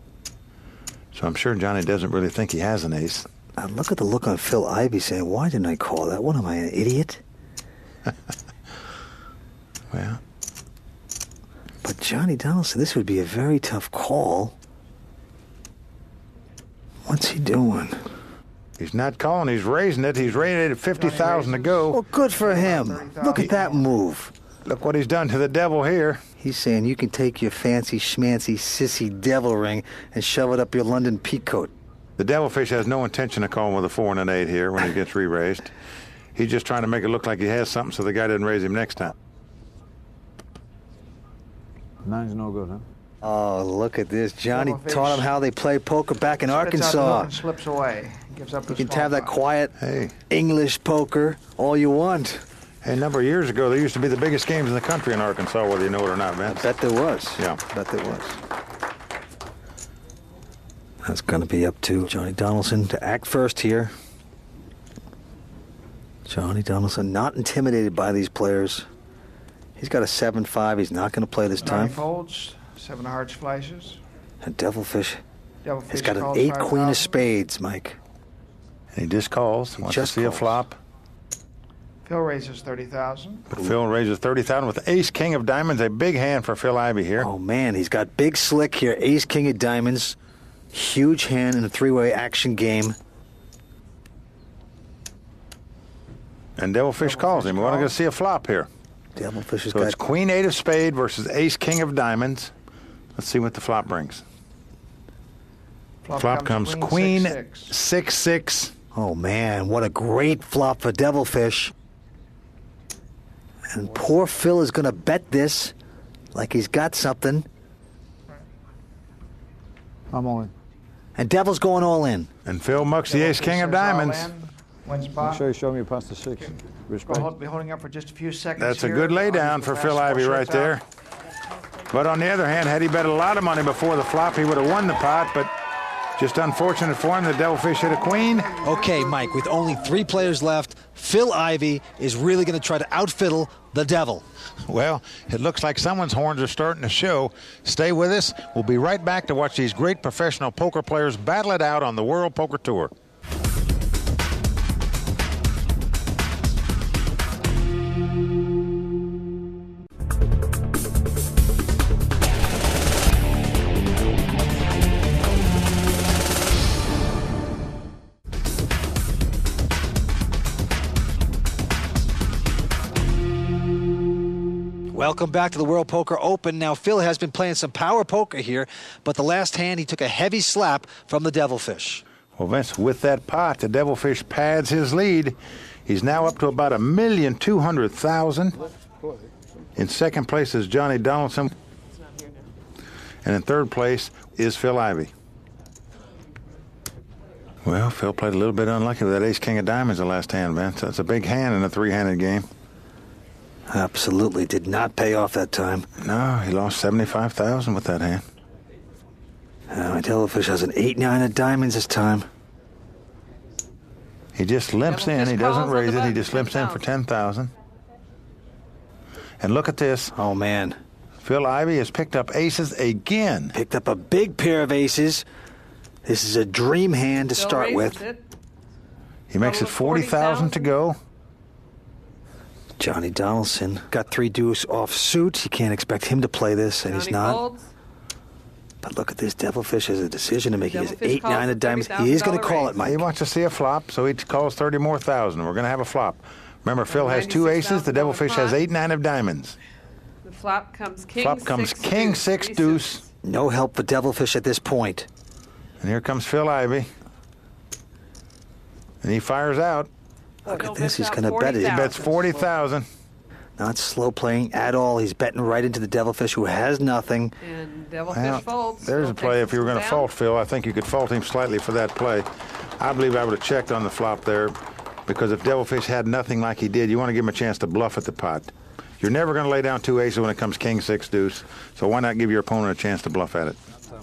So I'm sure Johnny doesn't really think he has an ace. Now look at the look on Phil Ivey saying, why didn't I call that? What am I, an idiot? Well. But Johnny Donaldson, this would be a very tough call. What's he doing? He's not calling, he's raising it. He's rated at 50,000 to go. Well, good for him. Look at that move. Look what he's done to the devil here. He's saying you can take your fancy schmancy sissy devil ring and shove it up your London peacoat. The Devilfish has no intention of calling with a 4 and an 8 here when he gets re-raised. He's just trying to make it look like he has something so the guy doesn't raise him next time. 9's no good, huh? Oh, look at this. Johnny taught him how they play poker back in Arkansas. And slips away. Gives up you can have that quiet English poker all you want. Hey, a number of years ago, there used to be the biggest games in the country in Arkansas, whether you know it or not, Vince. I bet there was. Yeah. I bet there was. That's going to be up to Johnny Donaldson to act first here. Johnny Donaldson not intimidated by these players. He's got a 7-5. He's not going to play this time. Folds, 7 of hearts flashes. And Devilfish has got an 8 queen of spades, Mike. And he just calls. Wants to see a flop. Phil raises 30,000. But Phil raises 30,000 with ace king of diamonds. A big hand for Phil Ivey here. Oh man, he's got big slick here. Ace king of diamonds. Huge hand in a 3-way action game. And Devilfish calls him. We want to see a flop here. Devilfish has so it's queen 8 of spade versus ace king of diamonds. Let's see what the flop brings. Flop comes queen 6-6. Oh man, what a great flop for Devilfish. And poor Phil is going to bet this like he's got something. I'm all in. And Devil's going all in. And Phil mucks the ace king of diamonds. I'm sure you showed me past the 6. Respect. We'll be holding up for just a few seconds. That's a good laydown for Phil Ivey right there. But on the other hand, had he bet a lot of money before the flop, he would have won the pot. But Just unfortunate for him, the Devilfish hit a queen. Okay, Mike, with only 3 players left, Phil Ivey is really going to try to outfiddle the Devil. Well, it looks like someone's horns are starting to show. Stay with us. We'll be right back to watch these great professional poker players battle it out on the World Poker Tour. Welcome back to the World Poker Open. Now, Phil has been playing some power poker here, but the last hand he took a heavy slap from the Devilfish. Well, Vince, with that pot, the Devilfish pads his lead. He's now up to about $1,200,000. In second place is Johnny Donaldson. And in third place is Phil Ivey. Well, Phil played a little bit unlucky with that ace-king of diamonds the last hand, Vince. That's a big hand in a 3-handed game. Absolutely did not pay off that time. No, he lost $75,000 with that hand. My Devilfish has an 8-9 of diamonds this time. He just limps in. He doesn't raise it. He just limps in for $10,000. And look at this. Oh, man. Phil Ivey has picked up aces again. Picked up a big pair of aces. This is a dream hand to start with. He makes it $40,000 to go. Johnny Donaldson got 3 deuce off suit. You can't expect him to play this, and he's not. But look at this. Devilfish has a decision to make. He has 8-9 of diamonds. He is going to call it, Mike. He wants to see a flop, so he calls 30 more thousand. We're going to have a flop. Remember, Phil has 2 aces. The Devilfish has 8-9 of diamonds. The flop comes king. Flop comes king 6 deuce. No help for Devilfish at this point. And here comes Phil Ivey. And he fires out. Look at this. He's going to bet it. He bets 40,000. Not slow playing at all. He's betting right into the Devilfish, who has nothing. And Devilfish folds. There's a play. If you were going to fault Phil, I think you could fault him slightly for that play. I believe I would have checked on the flop there, because if Devilfish had nothing like he did, you want to give him a chance to bluff at the pot. You're never going to lay down 2 aces when it comes king 6 deuce, so why not give your opponent a chance to bluff at it?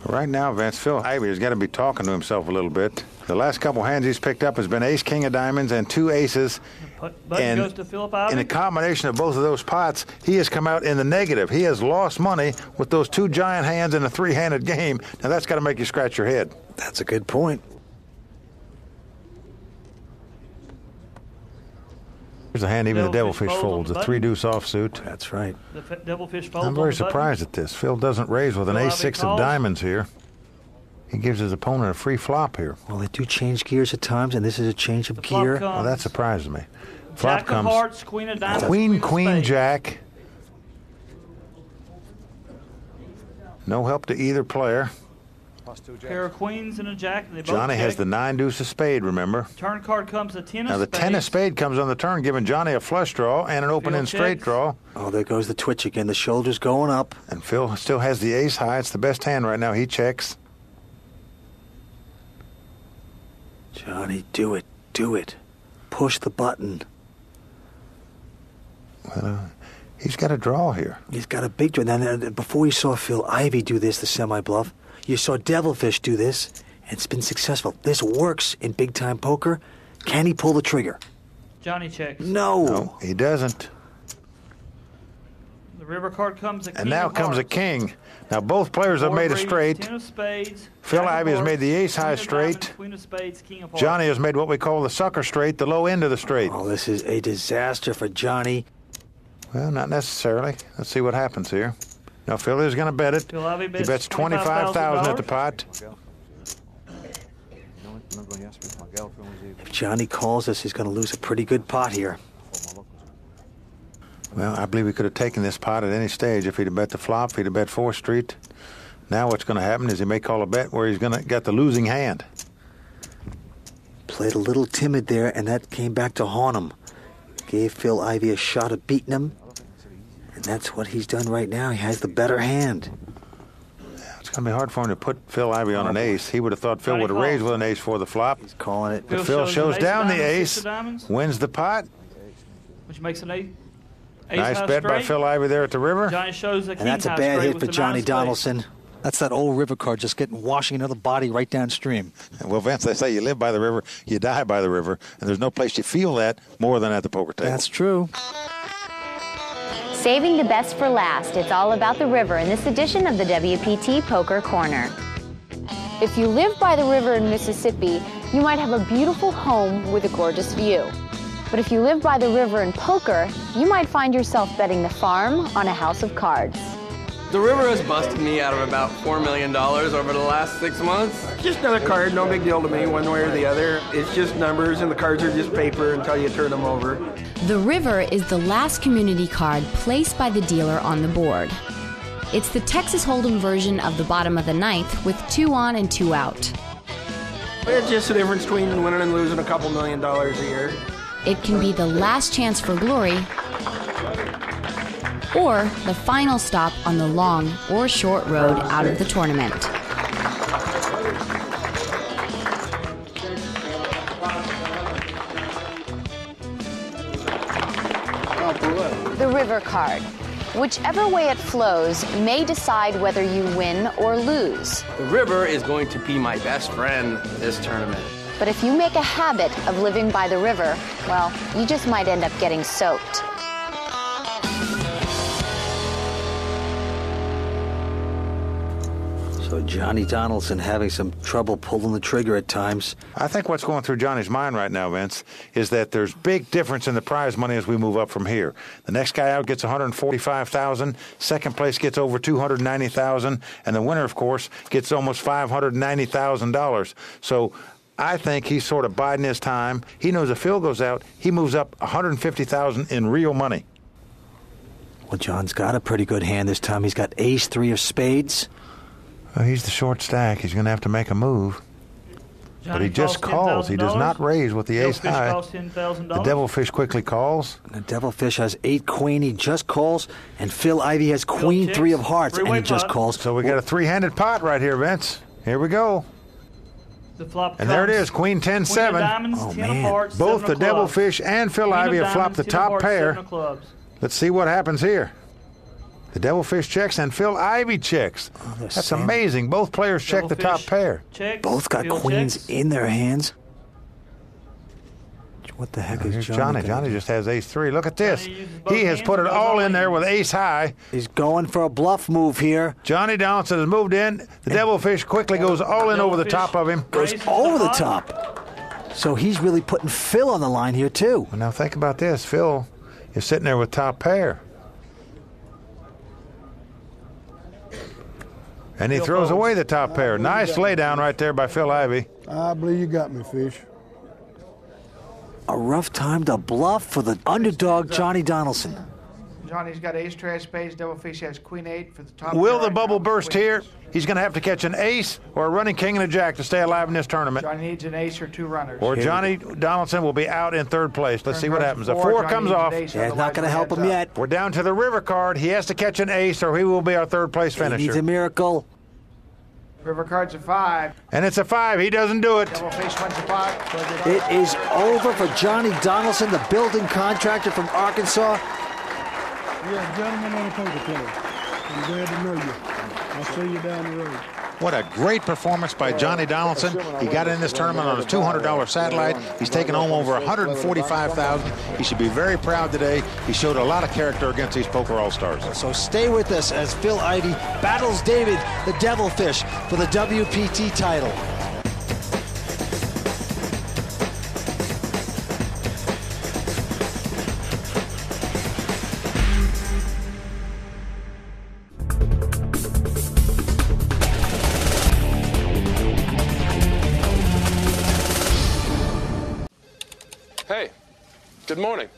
Right now, Vince, Phil Ivey has got to be talking to himself a little bit. The last couple hands he's picked up has been ace-king of diamonds and 2 aces. Button goes to Philip Ivey. In a combination of both of those pots, he has come out in the negative. He has lost money with those 2 giant hands in a 3-handed game. Now, that's got to make you scratch your head. That's a good point. Here's a hand even the Devilfish folds, a 3 deuce offsuit. That's right. The Devilfish folds. I'm very surprised at this. Phil doesn't raise with an ace-6 of diamonds here. He gives his opponent a free flop here. Well, they do change gears at times, and this is a change of gear. Well, that surprises me. Flop Jack comes of hearts, queen of diamonds, queen, jack. No help to either player. Pair of queens and a jack. And they both Johnny has the 9 deuce of spade, remember? Turn card comes a 10 of Now, the 10 of spade comes on the turn, giving Johnny a flush draw and an open-end straight draw. Oh, there goes the twitch again. The shoulder's going up. And Phil still has the ace high. It's the best hand right now. He checks. Johnny, do it. Do it. Push the button. Well, he's got a draw here. He's got a big draw. Now, before you saw Phil Ivey do this, the semi-bluff, you saw Devilfish do this, and it's been successful. This works in big-time poker. Can he pull the trigger? Johnny checks. No, he doesn't. The river card comes a king. And now comes a king. Now both players have made a straight. 10 of spades. Phil Ivey has made the ace high straight. Queen of spades, king of hearts. Johnny has made what we call the sucker straight, the low end of the straight. Oh, this is a disaster for Johnny. Well, not necessarily. Let's see what happens here. Now Phil is going to bet it. Phil Ivey He bets $25,000 at the pot. If Johnny calls us, he's going to lose a pretty good pot here. Well, I believe he could have taken this pot at any stage if he'd have bet the flop, if he'd have bet 4th Street. Now what's going to happen is he may call a bet where he's going to get the losing hand. Played a little timid there, and that came back to haunt him. Gave Phil Ivey a shot at beating him, and that's what he's done right now. He has the better hand. It's going to be hard for him to put Phil Ivey on an ace. He would have thought Phil would have raised with an ace for the flop. He's calling it. But Phil shows down the ace, wins the pot. Which makes an eight. Nice bet by Phil Ivey there at the river. Johnny shows a king. And that's a bad hit for Johnny Donaldson. That's that old river card just washing another body right downstream. Well, Vince, they say you live by the river, you die by the river, and there's no place you feel that more than at the poker table. That's true. Saving the best for last, it's all about the river in this edition of the WPT Poker Corner. If you live by the river in Mississippi, you might have a beautiful home with a gorgeous view. But if you live by the river in poker, you might find yourself betting the farm on a house of cards. The river has busted me out of about $4 million over the last 6 months. Just another card, no big deal to me, one way or the other. It's just numbers, and the cards are just paper until you turn them over. The river is the last community card placed by the dealer on the board. It's the Texas Hold'em version of the bottom of the ninth with 2 on and 2 out. It's just the difference between winning and losing a couple $1 million a year. It can be the last chance for glory or the final stop on the long or short road out of the tournament. The river card. Whichever way it flows may decide whether you win or lose. The river is going to be my best friend this tournament. But if you make a habit of living by the river, well, you just might end up getting soaked. So Johnny Donaldson having some trouble pulling the trigger at times. I think what's going through Johnny's mind right now, Vince, is that there's big difference in the prize money as we move up from here. The next guy out gets $145,000, second place gets over $290,000, and the winner, of course, gets almost $590,000. So I think he's sort of biding his time. He knows if Phil goes out, he moves up $150,000 in real money. Well, John's got a pretty good hand this time. He's got ace-3 of spades. Well, he's the short stack. He's going to have to make a move. But he just calls. He does not raise with the ace high. The Devilfish quickly calls. The Devilfish has 8-queen. He just calls. And Phil Ivey has queen 3 of hearts, and he just calls. So we got a 3-handed pot right here, Vince. Here we go. The flop and there it is, Queen 10-7. Oh, man. Both the Devilfish and Phil Ivey have flopped the top pair. Let's see what happens here. The Devilfish checks and Phil Ivey checks. Oh, that's amazing. Both players check the top pair. Both got queens in their hands. What the heck is Johnny? Johnny just has ace-3. Look at this. He has put it all in there with ace high. He's going for a bluff move here. Johnny Donaldson has moved in. The Devilfish quickly goes all in over the top of him. Goes over the top. So he's really putting Phil on the line here, too. Well, now think about this. Phil is sitting there with top pair. And he throws away the top pair. Nice laydown right there by Phil Ivey. I believe you got me, Fish. A rough time to bluff for the underdog Johnny Donaldson. Johnny's got ace-3 spades. Devilfish has queen 8 for the top. Will the bubble burst here? He's going to have to catch an ace or a running king and a jack to stay alive in this tournament. Johnny needs an ace or 2 runners. Or Johnny Donaldson will be out in third place. Let's see what happens. A 4 comes off. Yeah, it's not going to help him yet. We're down to the river card. He has to catch an ace or he will be our third place finisher. He needs a miracle. River card's a 5. And it's a 5. He doesn't do it. Devilfish wins a 5. It is over for Johnny Donaldson, the building contractor from Arkansas. You're a gentleman on a poker player. I'm glad to know you. I'll see you down the road. What a great performance by Johnny Donaldson. He got in this tournament on a $200 satellite. He's taken home over $145,000. He should be very proud today. He showed a lot of character against these Poker All-Stars. So stay with us as Phil Ivey battles David, the Devilfish, for the WPT title. Hey, good morning.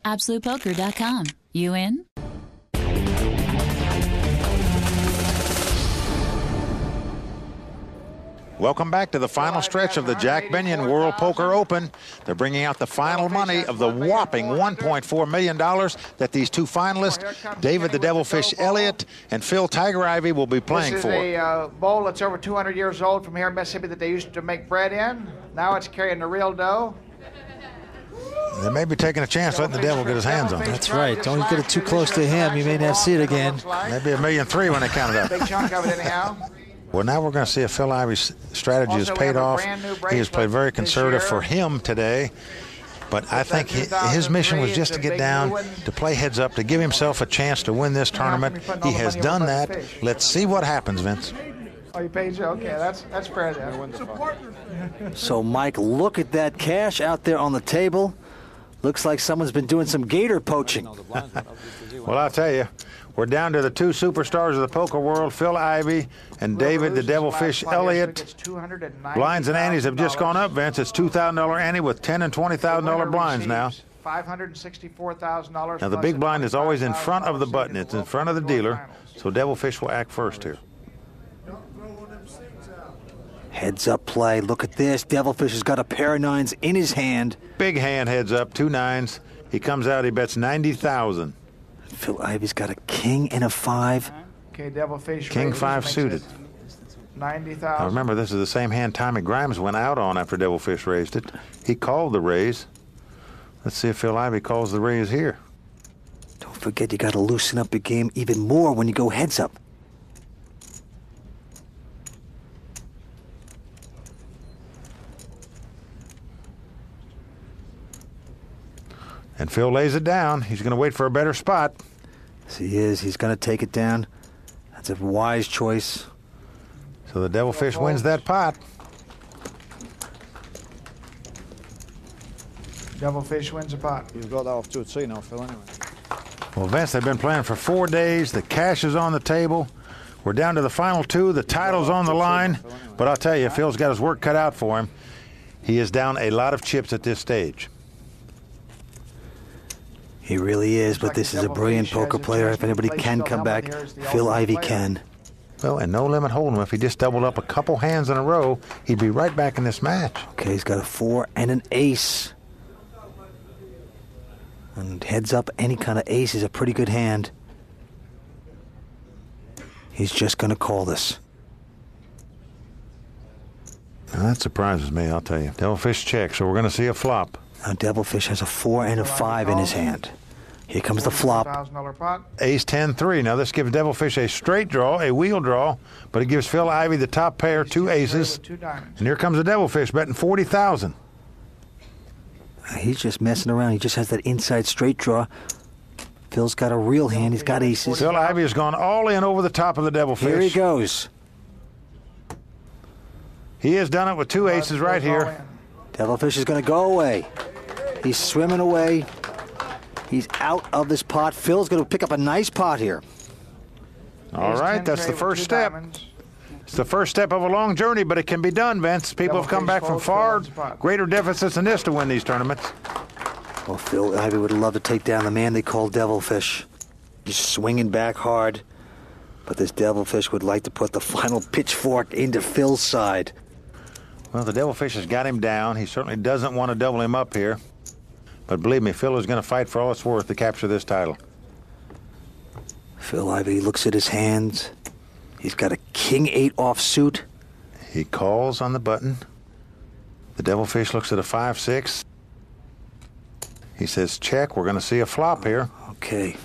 AbsolutePoker.com. You in? Welcome back to the final stretch of the Jack Binion World Poker Open. They're bringing out the final money of the whopping $1.4 million that these two finalists, David the Devilfish Elliott and Phil Tiger Ivy, will be playing for. This is a bowl that's over 200 years old from here in Mississippi that they used to make bread in. Now it's carrying the real dough. They may be taking a chance letting the devil get his hands on it. That's right. Don't get it too close to him. You may not see it again. Maybe $1.3 million when they count it up. Big chunk of it anyhow. Well, now we're going to see if Phil Ivy's strategy has paid off. He has played very conservative for him today. But I think his mission was just to get down, to play heads up, to give himself a chance to win this tournament. He has done that. Let's see what happens, Vince. Oh, you paid you? Okay, that's fair then. So, Mike, look at that cash out there on the table. Looks like someone's been doing some gator poaching. Well, I'll tell you, we're down to the two superstars of the poker world, Phil Ivy and David the Devilfish Elliott. Blinds and antes have just gone up, Vince. It's $2,000 ante with $10,000 and $20,000 blinds now. $564,000. Now, the big blind is always in front of the button. It's in front of the dealer, so Devilfish will act first here. Heads up play. Look at this. Devilfish has got a pair of nines in his hand. Big hand heads up, 2 9s. He comes out, he bets $90,000. Phil Ivy's got a king and a 5. Okay, Devilfish. King 5 suited. $90,000. Now remember, this is the same hand Tommy Grimes went out on after Devilfish raised it. He called the raise. Let's see if Phil Ivy calls the raise here. Don't forget, you got to loosen up your game even more when you go heads up. And Phil lays it down. He's going to wait for a better spot. Yes, he is. He's going to take it down. That's a wise choice. So the Devilfish wins that pot. Devilfish wins a pot. You've got that off to a tee now, Phil, anyway. Well, Vince, they've been playing for 4 days. The cash is on the table. We're down to the final 2. The title's on the line. But I'll tell you, Phil's got his work cut out for him. He is down a lot of chips at this stage. He really is, but this is a brilliant poker player. If anybody can come back, Phil Ivy can. Well, and no limit hold'em. If he just doubled up a couple hands in a row, he'd be right back in this match. Okay, he's got a 4 and an ace. And heads up, any kind of ace is a pretty good hand. He's just going to call this. Now, that surprises me, I'll tell you. Devilfish checks, so we're going to see a flop. Now, Devilfish has a 4 and a 5 in his hand. Here comes the flop. Ace 10-3. Now, this gives Devilfish a straight draw, a wheel draw, but it gives Phil Ivy the top pair, 2 aces. And here comes the Devilfish betting $40,000. He's just messing around. He just has that inside straight draw. Phil's got a real hand. He's got aces. Phil Ivy has gone all in over the top of the Devilfish. Here he goes. He has done it with 2 aces right here. Devilfish is going to go away. He's swimming away. He's out of this pot. Phil's going to pick up a nice pot here. All right, that's the first step. It's the first step of a long journey, but it can be done, Vince. People have come back from far greater deficits than this to win these tournaments. Well, Phil Ivy would love to take down the man they call Devilfish. He's swinging back hard. But this Devilfish would like to put the final pitchfork into Phil's side. Well, the Devilfish has got him down. He certainly doesn't want to double him up here. But believe me, Phil is going to fight for all it's worth to capture this title. Phil Ivy looks at his hands. He's got a King 8 offsuit. He calls on the button. The Devilfish looks at a 5-6. He says, check. We're going to see a flop here. Okay.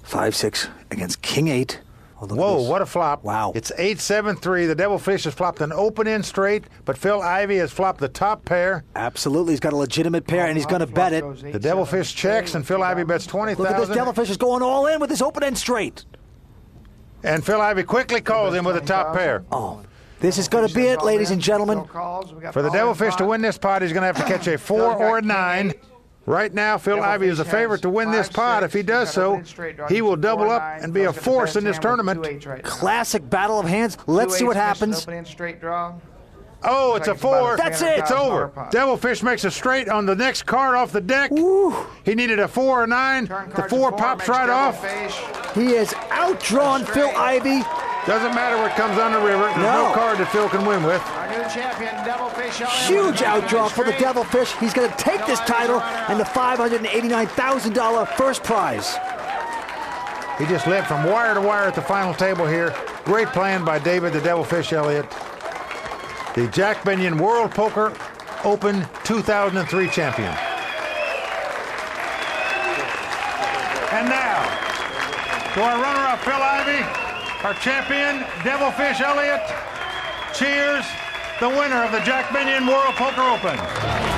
5-6 against King 8. Whoa, what a flop. Wow. It's 8-7-3. The Devilfish has flopped an open-end straight, but Phil Ivy has flopped the top pair. Absolutely. He's got a legitimate pair, and he's going to bet it. The Devilfish checks, and Phil Ivy bets $20,000. Look at this. Devilfish is going all in with his open-end straight. And Phil Ivy quickly calls him with a top pair. Oh, this is going to be it, ladies and gentlemen. For the Devilfish to win this pot, he's going to have to catch a 4 or a 9. Right now, Phil Ivy is a favorite to win this pot. If he does so, he will double up and be a force in this tournament. Classic battle of hands. Let's see what happens. Oh, it's a 4. That's it. It's over. Devilfish makes a straight on the next card off the deck. Woo. He needed a 4 or 9. The 4 pops right off. He has outdrawn Phil Ivy Doesn't matter what comes on the river. There's no card that Phil can win with. Our new champion, Devilfish Elliott. Huge outdraw for the Devilfish. He's going to take this title and the $589,000 first prize. He just led from wire to wire at the final table here. Great plan by David the Devilfish Elliott, the Jack Binion World Poker Open 2003 champion. And now, to our runner-up, Phil Ivey, our champion, Devilfish Elliott. Cheers, the winner of the Jack Binion World Poker Open.